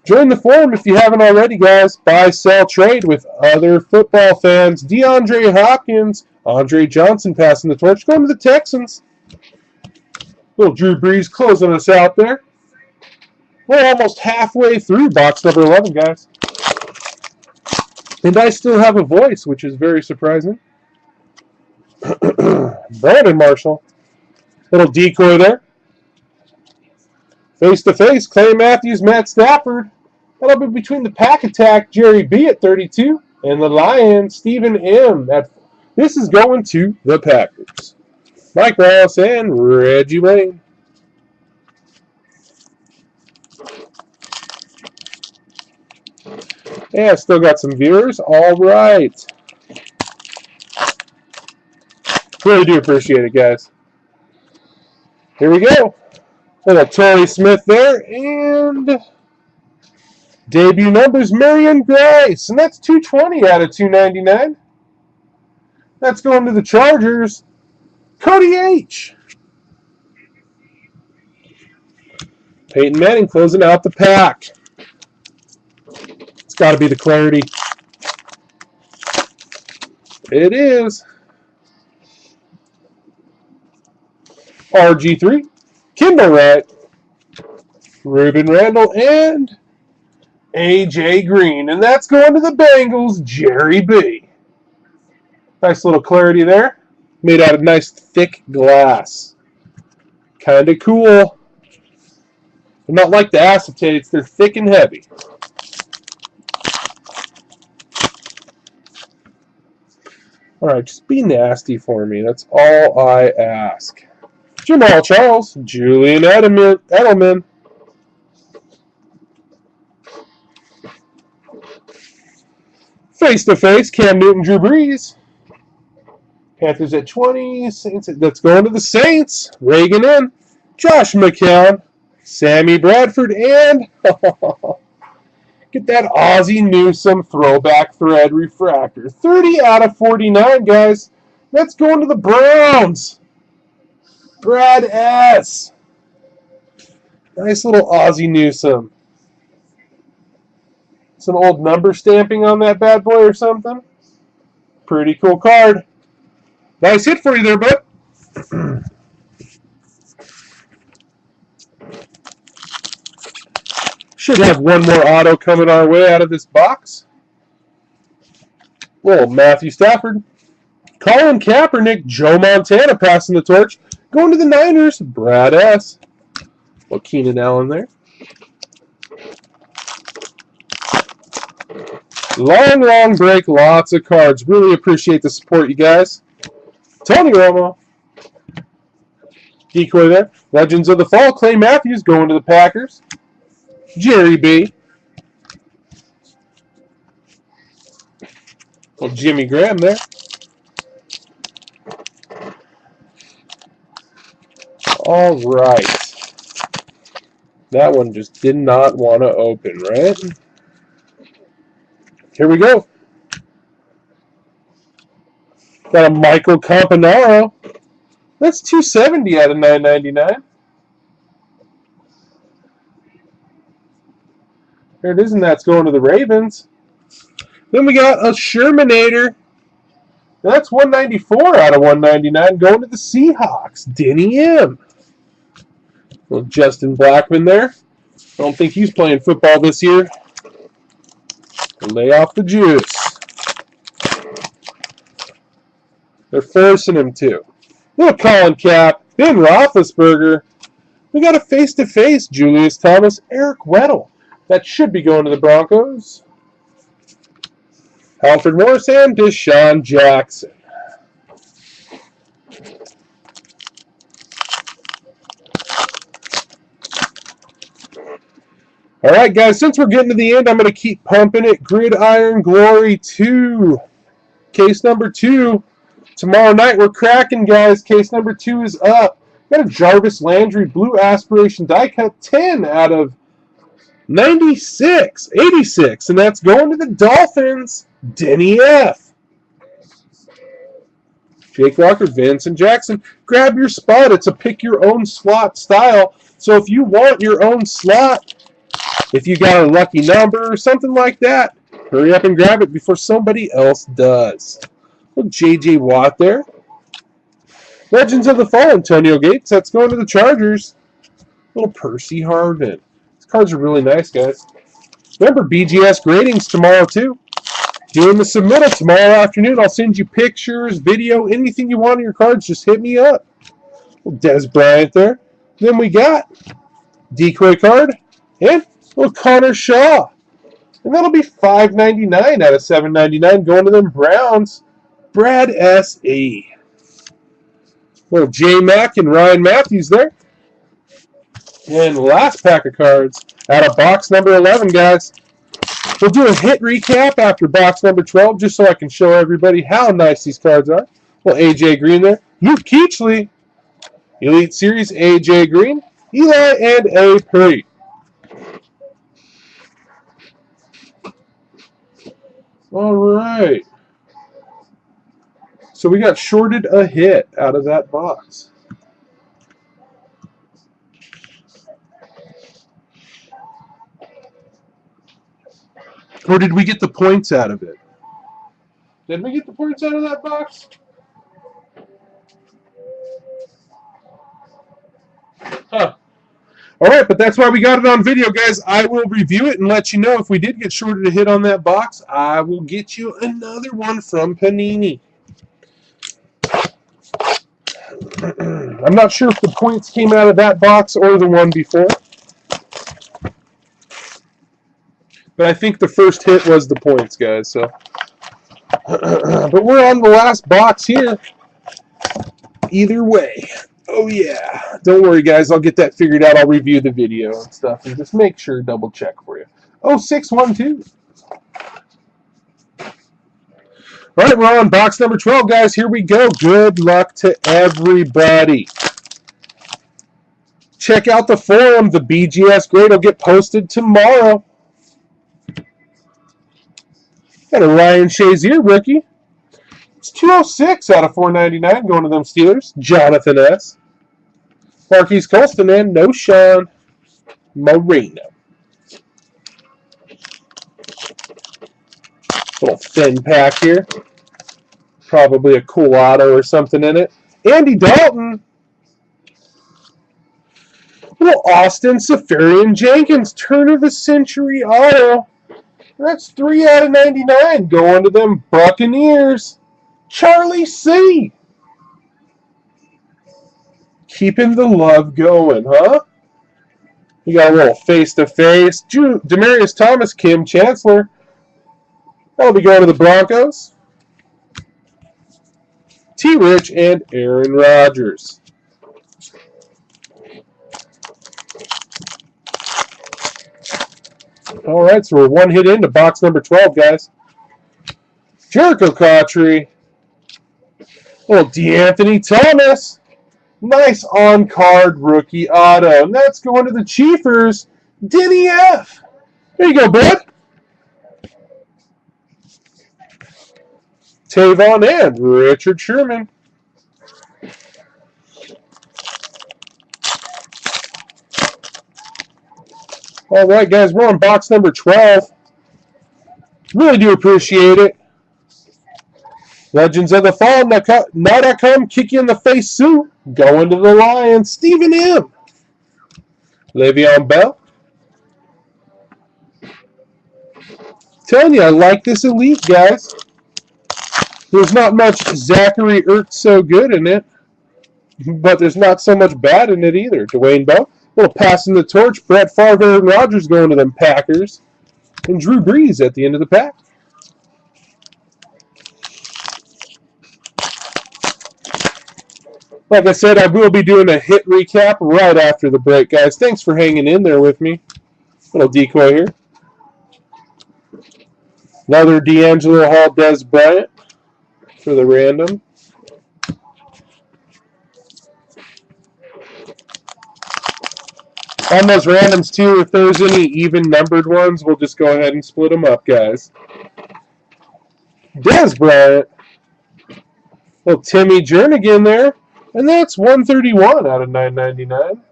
Join the forum if you haven't already, guys. Buy, sell, trade with other football fans. DeAndre Hopkins. Andre Johnson passing the torch. Going to the Texans. Little Drew Brees closing us out there. We're almost halfway through box number 11, guys. And I still have a voice, which is very surprising. Brandon Marshall. Little decoy there. Face-to-face, Clay Matthews, Matt Stafford. That'll be between the Pack Attack, Jerry B. at 32, and the Lion, Stephen M. This is going to the Packers. Mike Ross and Reggie Wayne. Yeah, still got some viewers. All right. Really do appreciate it, guys. Here we go. Little Torrey Smith there, and debut numbers, Marion Grace, and that's 220 out of 299. That's going to the Chargers, Cody H. Peyton Manning closing out the pack. It's got to be the clarity. It is. RG3, Kendall Wright, Ruben Randall, and AJ Green. And that's going to the Bengals, Jerry B. Nice little clarity there. Made out of nice thick glass. Kind of cool. They're not like the acetates. They're thick and heavy. All right, just be nasty for me. That's all I ask. Jamal Charles, Julian Edelman. Face-to-face, Cam Newton, Drew Brees. Panthers at 20. Saints. That's going to the Saints. Reagan in. Josh McCown, Sammy Bradford, and get that Ozzie Newsome throwback thread refractor. 30 out of 49, guys. That's going to the Browns. Brad S. Nice little Ozzie Newsome. Some old number stamping on that bad boy or something. Pretty cool card. Nice hit for you there, bud. Should have one more auto coming our way out of this box. Well, Matthew Stafford. Colin Kaepernick, Joe Montana passing the torch. Going to the Niners, Brad S. Well, Keenan Allen there. Long break, lots of cards. Really appreciate the support, you guys. Tony Romo. Decoy there. Legends of the Fall, Clay Matthews going to the Packers. Jerry B. Well, Jimmy Graham there. All right. That one just did not want to open, right? Here we go. Got a Michael Campanaro. That's 270 out of 999. There it is, and that's going to the Ravens. Then we got a Shermanator. That's 194 out of 199 going to the Seahawks. Denny M. Well, Justin Blackman there. I don't think he's playing football this year. Lay off the juice. They're forcing him to. Little Colin Cap, Ben Roethlisberger. We got a face-to-face, Julius Thomas, Eric Weddle. That should be going to the Broncos. Alfred Morris and Deshaun Jackson. All right, guys, since we're getting to the end, I'm going to keep pumping it. Gridiron Glory 2. Case number 2. Tomorrow night, we're cracking, guys. Case number 2 is up. Got a Jarvis Landry Blue Aspiration die cut 10 out of 96. 86. And that's going to the Dolphins. Denny F. Jake Walker, Vincent Jackson. Grab your spot. It's a pick your own slot style. So if you want your own slot, if you got a lucky number or something like that, hurry up and grab it before somebody else does. Little J.J. Watt there. Legends of the Fall, Antonio Gates. That's going to the Chargers. Little Percy Harvin. These cards are really nice, guys. Remember, BGS gradings tomorrow, too. doing the submittal tomorrow afternoon. I'll send you pictures, video, anything you want on your cards. Just hit me up. Well, Des Bryant there. Then we got decoy card and Connor Shaw. And that'll be $5.99 out of $7.99 going to them Browns. Brad S.A. Little J Mac and Ryan Matthews there. And last pack of cards out of box number 11, guys. We'll do a hit recap after box number 12 just so I can show everybody how nice these cards are. Well, AJ Green there. Luke Keechley. Elite Series, AJ Green. Eli and A. Purdy. All right. So we got shorted a hit out of that box. Or did we get the points out of it? Did we get the points out of that box? Huh. All right, but that's why we got it on video, guys. I will review it and let you know if we did get shorted a hit on that box. I will get you another one from Panini. I'm not sure if the points came out of that box or the one before. But I think the first hit was the points, guys. So, but we're on the last box here. Either way. Oh, yeah. Don't worry, guys. I'll get that figured out. I'll review the video and stuff and just make sure, double check for you. Oh, 612. All right, we're on box number 12, guys. Here we go. Good luck to everybody. Check out the forum. The BGS grade will get posted tomorrow. Got a Ryan Shazier rookie. It's 206 out of 499 going to them Steelers. Jonathan S. Marquise Colston and no Sean Marino. Little thin pack here. Probably a cool auto or something in it. Andy Dalton. Little Austin Safarian Jenkins. Turn of the century auto. That's 3 out of 99 going to them Buccaneers. Charlie C. Keeping the love going, huh? You got a little face-to-face. Demaryius Thomas, Kim Chancellor. That'll be going to the Broncos. T. Rich and Aaron Rodgers. All right, so we're one hit into box number 12, guys. Jericho Cotchery. Little DeAnthony Thomas. Nice on-card rookie auto. And that's going to the Chiefers. Denny F. There you go, bud. Tavon and Richard Sherman. All right, guys, we're on box number 12. Really do appreciate it. Legends of the Fall, not come kick you in the face soon. Going to the Lions, Stephen M. Le'Veon Bell. Telling you, I like this elite, guys. There's not much Zachary Ertz so good in it, but there's not so much bad in it either. Dwayne Bell. Little passing the torch. Brett Favre, Aaron Rodgers going to them Packers. And Drew Brees at the end of the pack. Like I said, I will be doing a hit recap right after the break, guys. Thanks for hanging in there with me. Little decoy here. Another D'Angelo Hall, Des Bryant for the random. On those randoms, too, if there's any even-numbered ones, we'll just go ahead and split them up, guys. Des Bryant. Little Timmy Jernigan there. And that's 131 out of 999.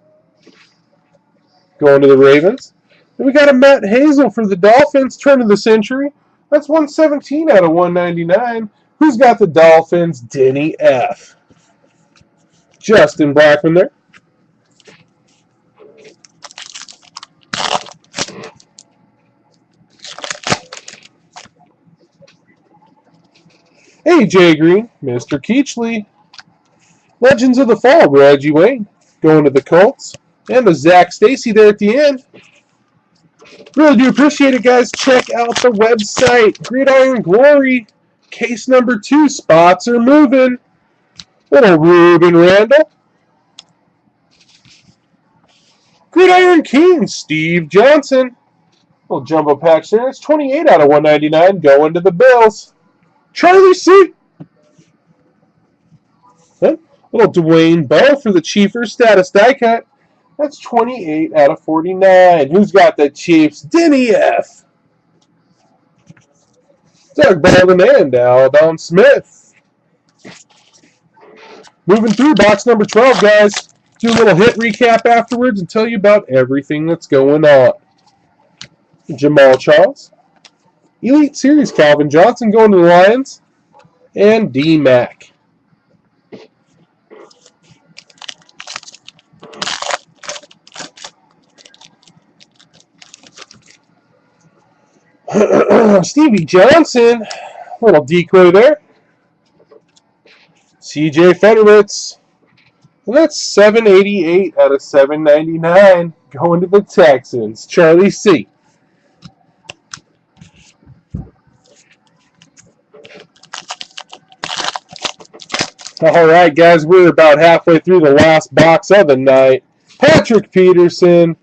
Going to the Ravens. And we got a Matt Hazel for the Dolphins, turn of the century. That's 117 out of 199. Who's got the Dolphins? Denny F. Justin Blackman there. AJ Green, Mr. Keachley. Legends of the Fall, Reggie Wayne, going to the Colts. And the Zach Stacy there at the end. Really do appreciate it, guys. Check out the website. Gridiron Glory, case number 2. Spots are moving. Little Ruben Randall. Gridiron King, Steve Johnson. Little jumbo patch there. It's 28 out of 199 going to the Bills. Charlie C. Little Dwayne Bowe for the Chiefers status die cut. That's 28 out of 49. Who's got the Chiefs? Denny F. Doug Baldwin and Aldon Smith. Moving through box number 12, guys. Do a little hit recap afterwards and tell you about everything that's going on. Jamal Charles. Elite Series, Calvin Johnson going to the Lions. And D-Mac. Stevie Johnson, little decoy there. CJ Federwitz, and that's 788 out of 799 going to the Texans. Charlie C. All right, guys, we're about halfway through the last box of the night. Patrick Peterson,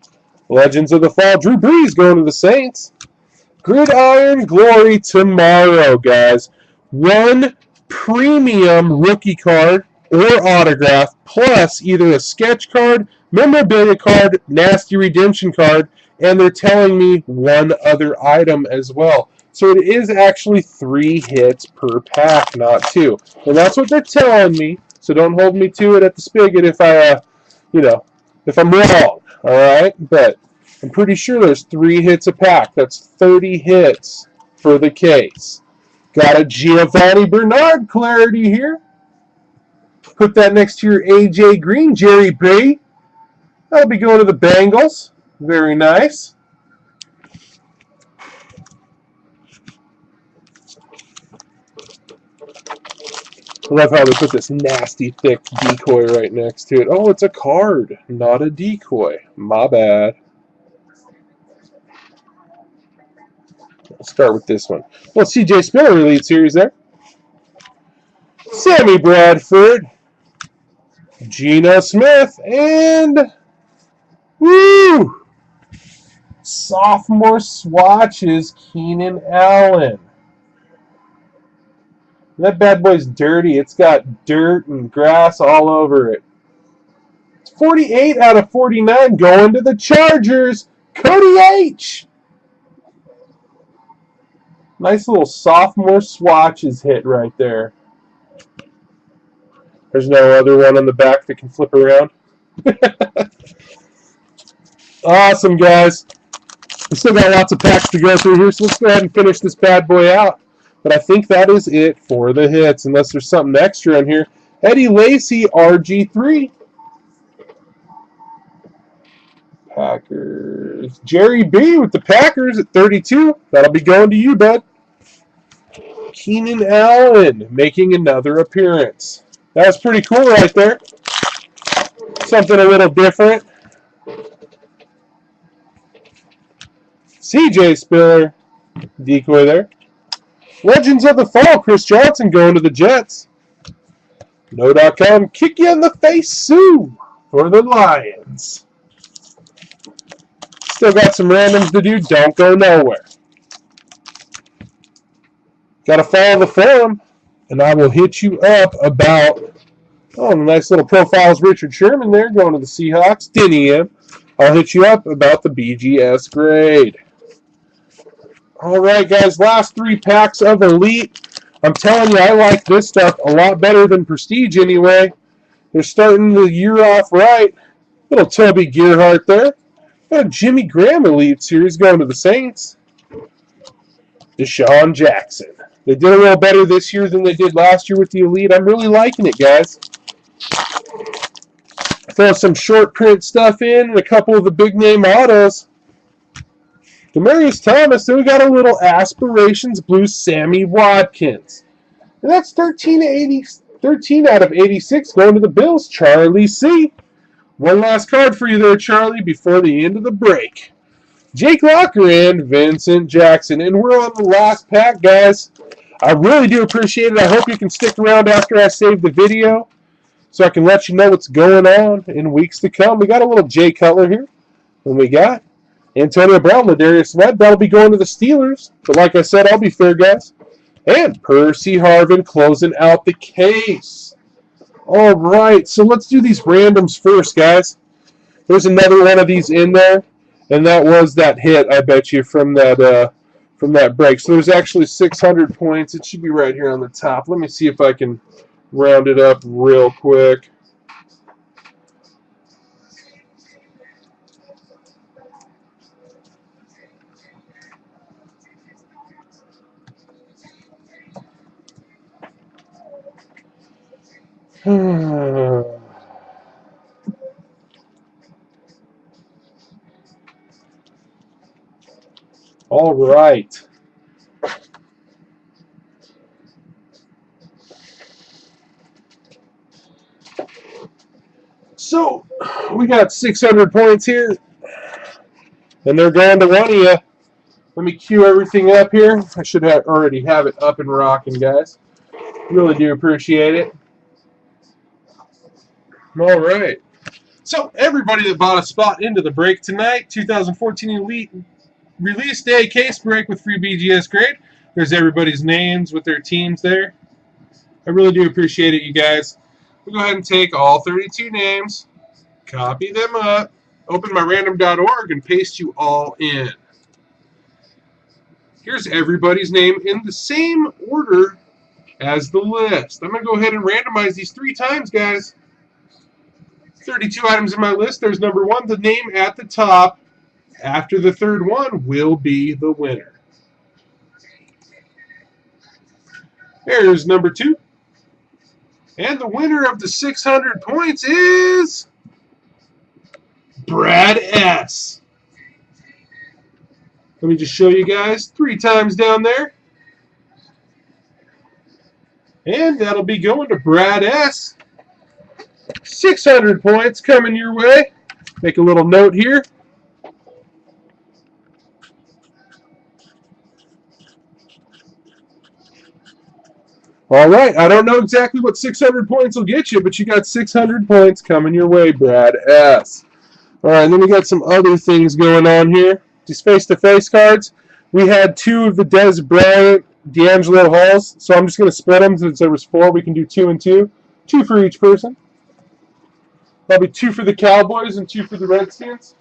Legends of the Fall. Drew Brees going to the Saints. Gridiron Glory tomorrow, guys. 1 premium rookie card or autograph, plus either a sketch card, memorabilia card, nasty redemption card, and they're telling me 1 other item as well. So it is actually 3 hits per pack, not 2. And that's what they're telling me. So don't hold me to it at the spigot if if I'm wrong. All right, but I'm pretty sure there's 3 hits a pack. That's 30 hits for the case. Got a Giovanni Bernard clarity here. Put that next to your AJ Green, Jerry B. That'll be going to the Bengals. Very nice. I love how they put this nasty, thick decoy right next to it. Oh, it's a card, not a decoy. My bad. Let's start with this one. Well, CJ Spiller Elite Series there. Sammy Bradford. Geno Smith. And woo! Sophomore swatches, Keenan Allen. That bad boy's dirty. It's got dirt and grass all over it. It's 48 out of 49 going to the Chargers. Cody H. Nice little sophomore swatches hit right there. There's no other one on the back that can flip around. Awesome, guys. We still got lots of packs to go through here, so let's go ahead and finish this bad boy out. But I think that is it for the hits, unless there's something extra in here. Eddie Lacy, RG3. Packers. Jerry B with the Packers at 32. That'll be going to you, bud. Keenan Allen making another appearance. That was pretty cool right there. Something a little different. CJ Spiller, decoy there. Legends of the Fall, Chris Johnson going to the Jets. No.com, kick you in the face, Sue, for the Lions. Still got some randoms to do, don't go nowhere. Got to follow the forum, and I will hit you up about, nice little profiles, Richard Sherman there, going to the Seahawks. Denny M. I'll hit you up about the BGS grade. All right, guys, last 3 packs of Elite. I'm telling you, I like this stuff a lot better than Prestige anyway. They're starting the year off right. Little Toby Gerhart there. Got a Jimmy Graham Elite Series going to the Saints. Deshaun Jackson. They did a little better this year than they did last year with the Elite. I'm really liking it, guys. Throw some short print stuff in and a couple of the big name autos. Demaryius Thomas, then we got a little Aspirations Blue Sammy Watkins. And that's 13 out of 86 going to the Bills. Charlie C. One last card for you there, Charlie, before the end of the break. Jake Locker and Vincent Jackson. And we're on the last pack, guys. I really do appreciate it. I hope you can stick around after I save the video so I can let you know what's going on in weeks to come. We got a little Jay Cutler here. And we got Antonio Brown, Ladarius Webb. That'll be going to the Steelers. But like I said, I'll be fair, guys. And Percy Harvin closing out the case. All right, so let's do these randoms first, guys. There's another one of these in there, and that was that hit, I bet you, from that break. So there's actually 600 points. It should be right here on the top. Let me see if I can round it up real quick. All right. So we got 600 points here, and they're going to one of you. Let me cue everything up here. I should already have it up and rocking, guys. Really do appreciate it. All right. So everybody that bought a spot into the break tonight, 2014 Elite Release Day case break with free BGS grade. There's everybody's names with their teams there. I really do appreciate it, you guys. We'll go ahead and take all 32 names, copy them up, open my random.org, and paste you all in. Here's everybody's name in the same order as the list. I'm going to go ahead and randomize these 3 times, guys. 32 items in my list. There's number 1. The name at the top after the third one will be the winner. There's number 2. And the winner of the 600 points is Brad S. Let me just show you guys 3 times down there. And that'll be going to Brad S. 600 points coming your way. Make a little note here. All right, I don't know exactly what 600 points will get you, but you got 600 points coming your way, Brad S. All right, then we got some other things going on here. These face-to-face cards. We had 2 of the Des Bryant, D'Angelo Halls, so I'm just going to split them since there was 4. We can do 2 and 2. 2 for each person. That'll be 2 for the Cowboys and 2 for the Redskins.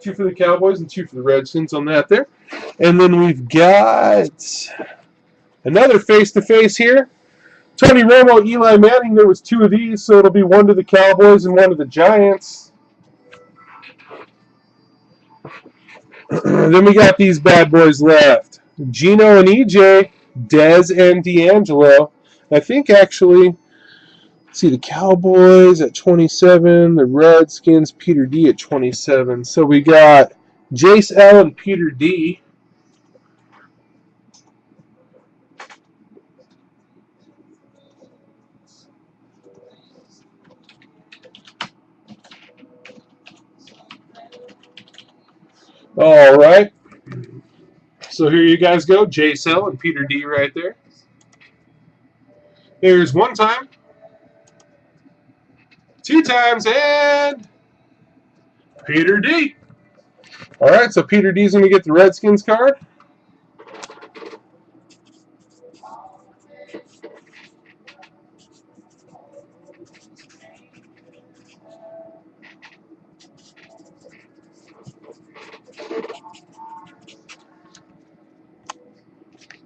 2 for the Cowboys and 2 for the Redskins on that there. And then we've got another face-to-face here. Tony Romo, Eli Manning, there was 2 of these, so it'll be 1 to the Cowboys and 1 to the Giants. Then we got these bad boys left. Gino and EJ, Dez and D'Angelo. I think actually, let's see, the Cowboys at 27, the Redskins, Peter D at 27. So we got Jace L and Peter D. All right. So here you guys go. Jace L and Peter D right there. There's 1 time, 2 times, and Peter D. All right, so Peter D's going to get the Redskins card.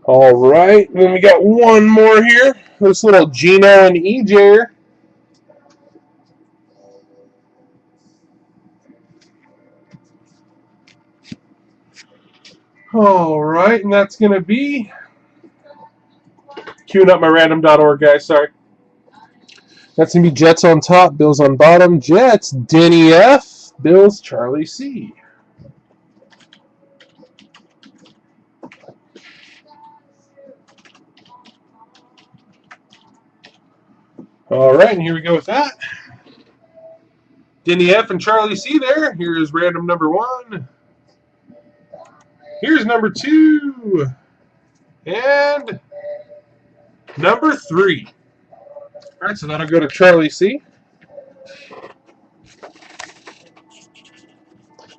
All right, and then we got 1 more here. This little Gino and EJ. All right, and that's going to be queuing up my random.org, guys. Sorry. That's going to be Jets on top, Bills on bottom. Jets, Denny F. Bills, Charlie C. All right, and here we go with that. Denny F and Charlie C there. Here's random number 1. Here's number 2. And number 3. All right, so that'll go to Charlie C.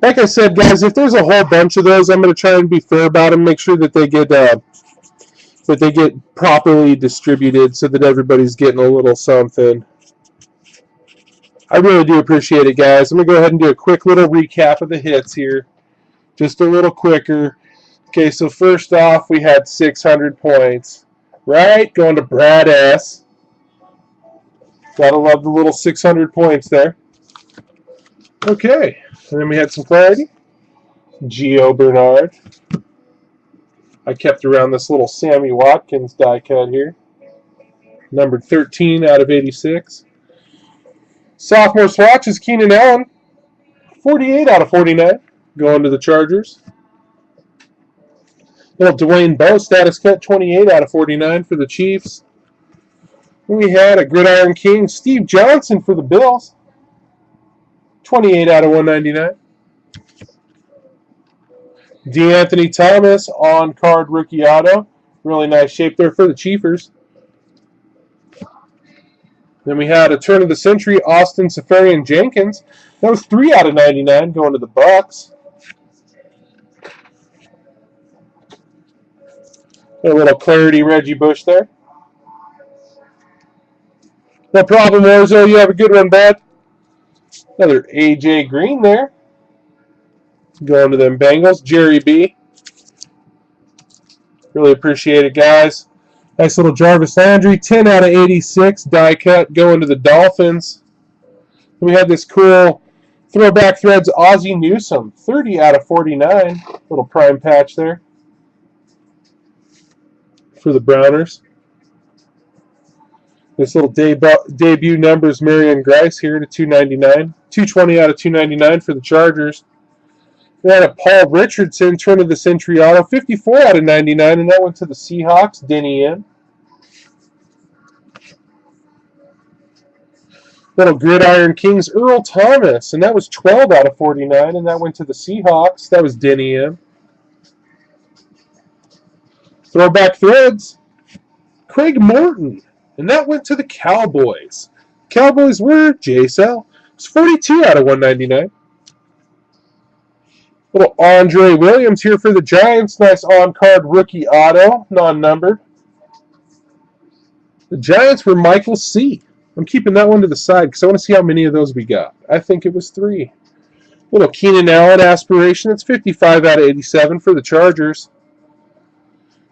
Like I said, guys, if there's a whole bunch of those, I'm going to try and be fair about them. Make sure that they get properly distributed so that everybody's getting a little something. I really do appreciate it, guys. I'm going to go ahead and do a quick little recap of the hits here. Just a little quicker. Okay, so first off, we had 600 points. Right? Going to Brad S. Gotta love the little 600 points there. Okay. And then we had some clarity. Gio Bernard. I kept around this little Sammy Watkins die cut here. Numbered 13 out of 86. Sophomore swatch is Keenan Allen. 48 out of 49. Going to the Chargers. Little Dwayne Bowe status cut. 28 out of 49 for the Chiefs. We had a Gridiron King, Steve Johnson for the Bills. 28 out of 199. DeAnthony Thomas on card rookie auto. Really nice shape there for the Chiefers. Then we had a turn of the century, Austin Safarian Jenkins. That was 3 out of 99 going to the Bucks. A little clarity Reggie Bush there. No problem, Orzo. You have a good one, bud. Another AJ Green there. Going to them Bengals. Jerry B. Really appreciate it, guys. Nice little Jarvis Landry. 10 out of 86. Die cut going to the Dolphins. We had this cool throwback threads Ozzie Newsome. 30 out of 49. Little prime patch there for the Browners. This little debut numbers Marion Grice here to 299. 220 out of 299 for the Chargers. We had a Paul Richardson turn of the century auto. 54 out of 99, and that went to the Seahawks. Denny in. Little Gridiron Kings Earl Thomas, and that was 12 out of 49, and that went to the Seahawks. That was Denny in. Throwback threads Craig Morton. And that went to the Cowboys. Cowboys were JSL. It's 42 out of 199. Little Andre Williams here for the Giants. Nice on-card rookie auto, non-numbered. The Giants were Michael C. I'm keeping that one to the side because I want to see how many of those we got. I think it was 3. Little Keenan Allen aspiration. It's 55 out of 87 for the Chargers.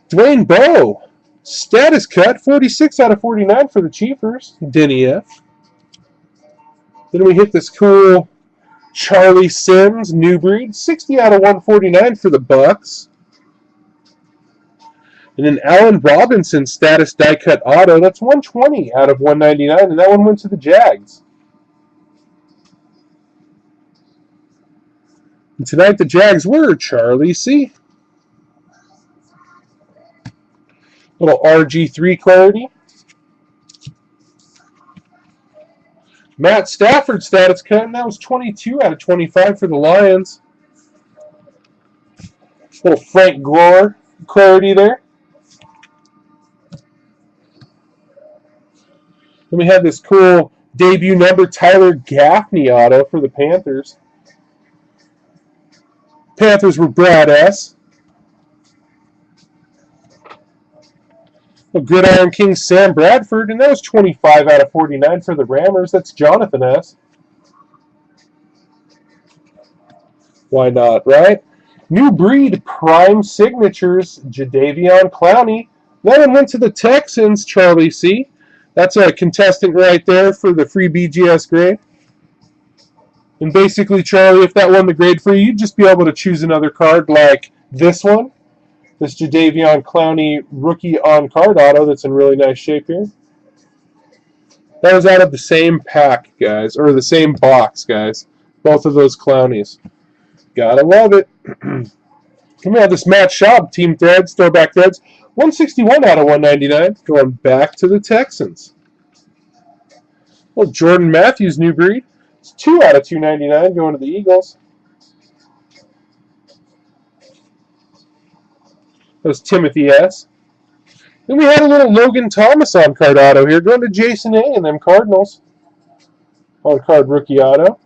Dwayne Bowe. Status cut, 46 out of 49 for the Chiefers. Denny F. Then we hit this cool Charlie Sims new breed, 60 out of 149 for the Bucks. And then Allen Robinson status die cut auto, that's 120 out of 199, and that one went to the Jags. And tonight the Jags were Charlie C. Little RG3 clarity. Matt Stafford status cut, and that was 22 out of 25 for the Lions. Little Frank Gore clarity there. Then we had this cool debut number Tyler Gaffney auto for the Panthers. Panthers were Brad S. A Gridiron King Sam Bradford, and that was 25 out of 49 for the Rammers. That's Jonathan S. Why not, right? New breed prime signatures, Jadeveon Clowney. That one went to the Texans, Charlie C. That's a contestant right there for the free BGS grade. And basically, Charlie, if that won the grade for you, you'd just be able to choose another card like this one. This Jadeveon Clowney rookie on-card auto that's in really nice shape here. That was out of the same pack, guys, or the same box, guys. Both of those Clownies. Gotta love it. Then we have this Matt Schaub team threads, throwback threads. 161 out of 199, going back to the Texans. Well, Jordan Matthews, new breed. It's 2 out of 299 going to the Eagles. That was Timothy S. Then we had a little Logan Thomas on-card auto here going to Jason A. and them Cardinals. On-card rookie auto.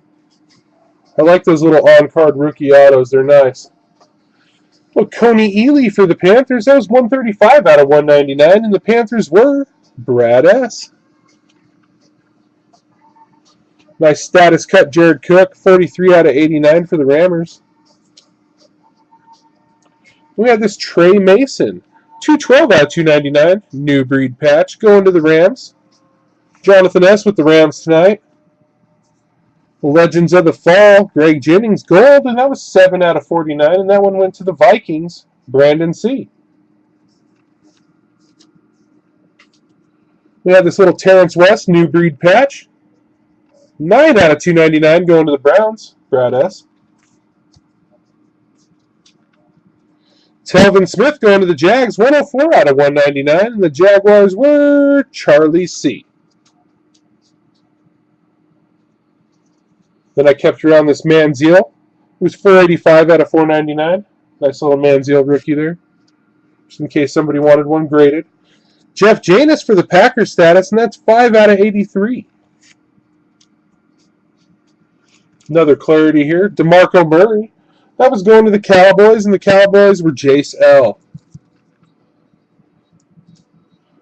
I like those little on-card rookie autos. They're nice. Well, Coney Ely for the Panthers. That was 135 out of 199, and the Panthers were Brad S. Nice status cut Jared Cook, 43 out of 89 for the Rammers. We have this Trey Mason, 212 out of 299, new breed patch, going to the Rams. Jonathan S. with the Rams tonight. Legends of the Fall, Greg Jennings, gold, and that was 7 out of 49, and that one went to the Vikings, Brandon C. We have this little Terrence West, new breed patch. 9 out of 299 going to the Browns, Brad S. Telvin Smith going to the Jags, 104 out of 199, and the Jaguars were Charlie C. Then I kept around this Manziel, who's 485 out of 499. Nice little Manziel rookie there, just in case somebody wanted one graded. Jeff Janis for the Packers status, and that's 5 out of 83. Another clarity here. DeMarco Murray. That was going to the Cowboys, and the Cowboys were Jace L.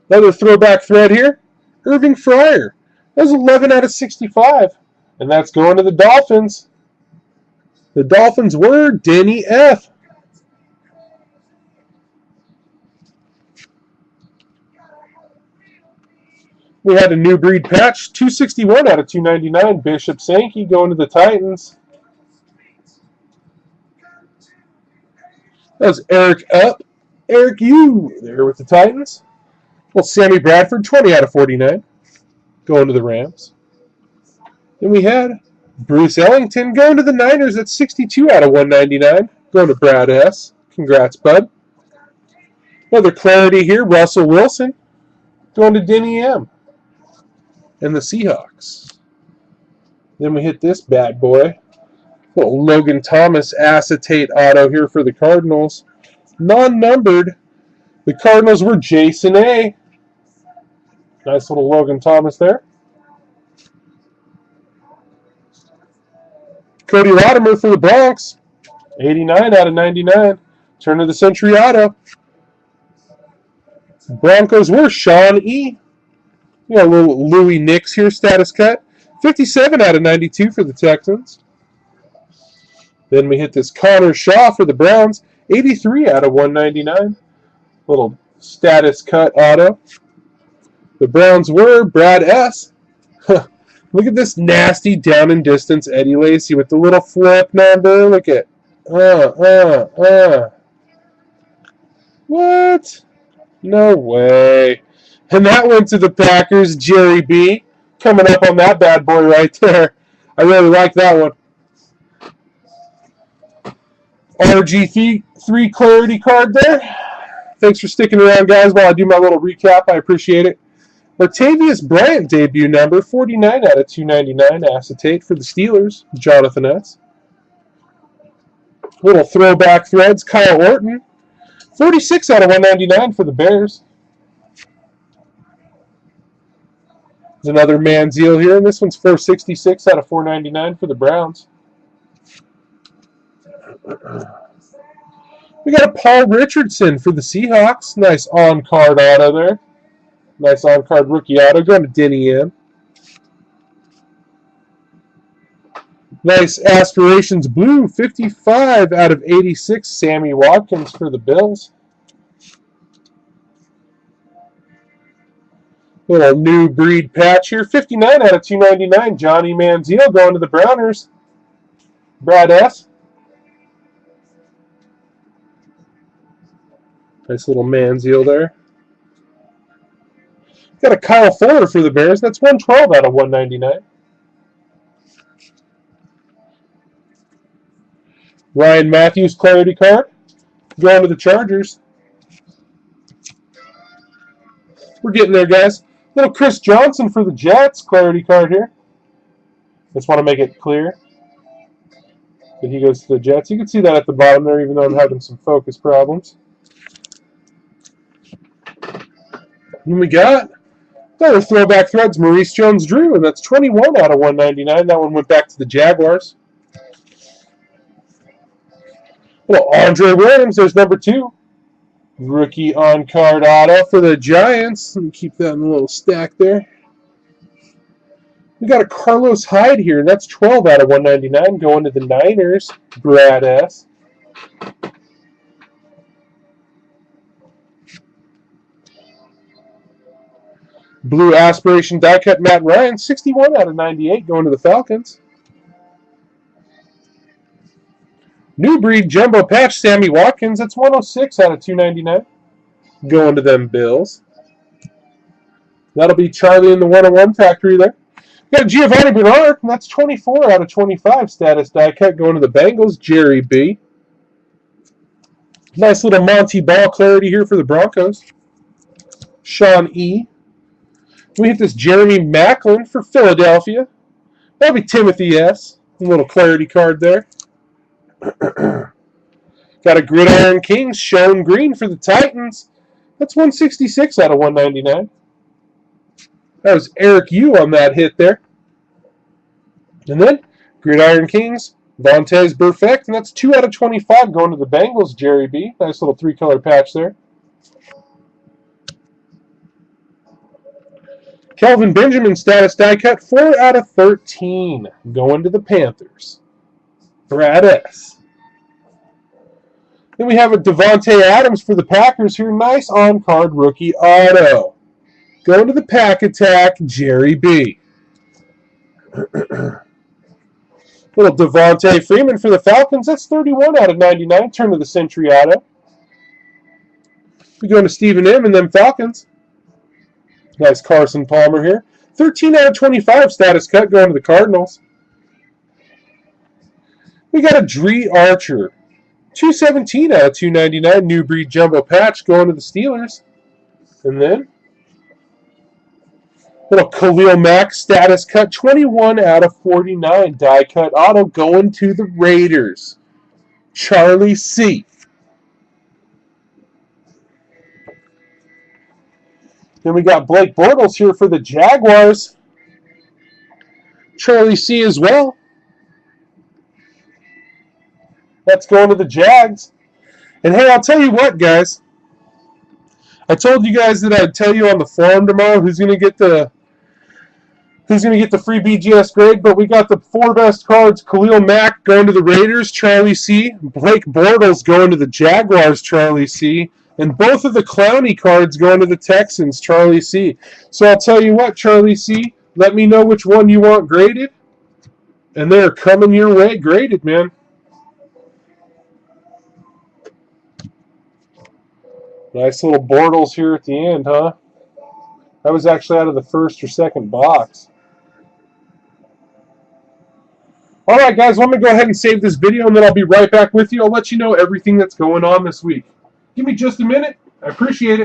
Another throwback thread here. Irving Fryer. That was 11 out of 65. And that's going to the Dolphins. The Dolphins were Denny F. We had a new breed patch, 261 out of 299. Bishop Sankey going to the Titans. That was Eric Up. Eric U there with the Titans. Well, Sammy Bradford, 20 out of 49. Going to the Rams. Then we had Bruce Ellington going to the Niners at 62 out of 199. Going to Brad S. Congrats, bud. Another clarity here. Russell Wilson going to Denny M. And the Seahawks. Then we hit this bad boy. Little Logan Thomas acetate auto here for the Cardinals. Non-numbered. The Cardinals were Jason A. Nice little Logan Thomas there. Cody Latimer for the Bronx. 89 out of 99. Turn of the century auto. Broncos were Sean E. We got a little Louis Nix here, status cut. 57 out of 92 for the Texans. Then we hit this Connor Shaw for the Browns. 83 out of 199. Little status cut auto. The Browns were Brad S. Look at this nasty down and distance Eddie Lacy with the little flip number. Look at What? No way. And that went to the Packers, Jerry B. Coming up on that bad boy right there. I really like that one. RG3 clarity card there. Thanks for sticking around, guys, while I do my little recap. I appreciate it. Latavius Bryant debut number, 49 out of 299 acetate for the Steelers, Jonathan S. Little throwback threads, Kyle Orton, 46 out of 199 for the Bears. There's another Manziel here, and this one's 466 out of 499 for the Browns. We got a Paul Richardson for the Seahawks. Nice on-card auto there. Nice on-card rookie auto. Going to Denny M. Nice Aspirations Blue. 55 out of 86. Sammy Watkins for the Bills. Little new breed patch here. 59 out of 299. Johnny Manziel going to the Browners. Brad S. Nice little Manziel there. Got a Kyle Fuller for the Bears. That's 112 out of 199. Ryan Matthews clarity card. Going to the Chargers. We're getting there, guys. Little Chris Johnson for the Jets. Clarity card here. Just want to make it clear that he goes to the Jets. You can see that at the bottom there, even though I'm having some focus problems. And we got another throwback threads, Maurice Jones-Drew, and that's 21 out of 199. That one went back to the Jaguars. Well, Andre Williams, there's number 2. Rookie on-card auto for the Giants. Let me keep that in a little stack there. We got a Carlos Hyde here, and that's 12 out of 199 going to the Niners. Brad S. Blue Aspiration die cut Matt Ryan, 61 out of 98 going to the Falcons. New breed jumbo patch Sammy Watkins, that's 106 out of 299 going to them Bills. That'll be Charlie in the 101 factory there. We got Giovanni Bernard, and that's 24 out of 25 status die cut going to the Bengals. Jerry B. Nice little Monty Ball clarity here for the Broncos. Sean E. We hit this Jeremy Maclin for Philadelphia. That'll be Timothy S. A little clarity card there. Got a Gridiron Kings, Sean Green for the Titans. That's 166 out of 199. That was Eric Yu on that hit there. And then Gridiron Kings, Vontaze Burfict, and that's 2 out of 25 going to the Bengals, Jerry B. Nice little 3-color patch there. Kelvin Benjamin status die cut, 4 out of 13 going to the Panthers. Brad S. Then we have a Devontae Adams for the Packers here. Nice on-card rookie auto. Going to the Pack Attack, Jerry B. Little Devontae Freeman for the Falcons. That's 31 out of 99. Turn to the Century auto. We're going to Stephen M. and them Falcons. Nice Carson Palmer here. 13 out of 25 status cut going to the Cardinals. We got a Dree Archer. 217 out of 299. New breed jumbo patch going to the Steelers. And then little Khalil Mack status cut. 21 out of 49. Die cut auto going to the Raiders. Charlie C. Then we got Blake Bortles here for the Jaguars. Charlie C as well. That's going to the Jags. And hey, I'll tell you what, guys. I told you guys that I'd tell you on the forum tomorrow who's going to get the free BGS grade, but we got the 4 best cards. Khalil Mack going to the Raiders, Charlie C. Blake Bortles going to the Jaguars, Charlie C. And both of the Clowney cards going to the Texans, Charlie C. So I'll tell you what, Charlie C. Let me know which one you want graded. And they're coming your way graded, man. Nice little Bortles here at the end, huh? That was actually out of the first or second box. All right, guys, I'm going to go ahead and save this video, and then I'll be right back with you. I'll let you know everything that's going on this week. Give me just a minute. I appreciate it.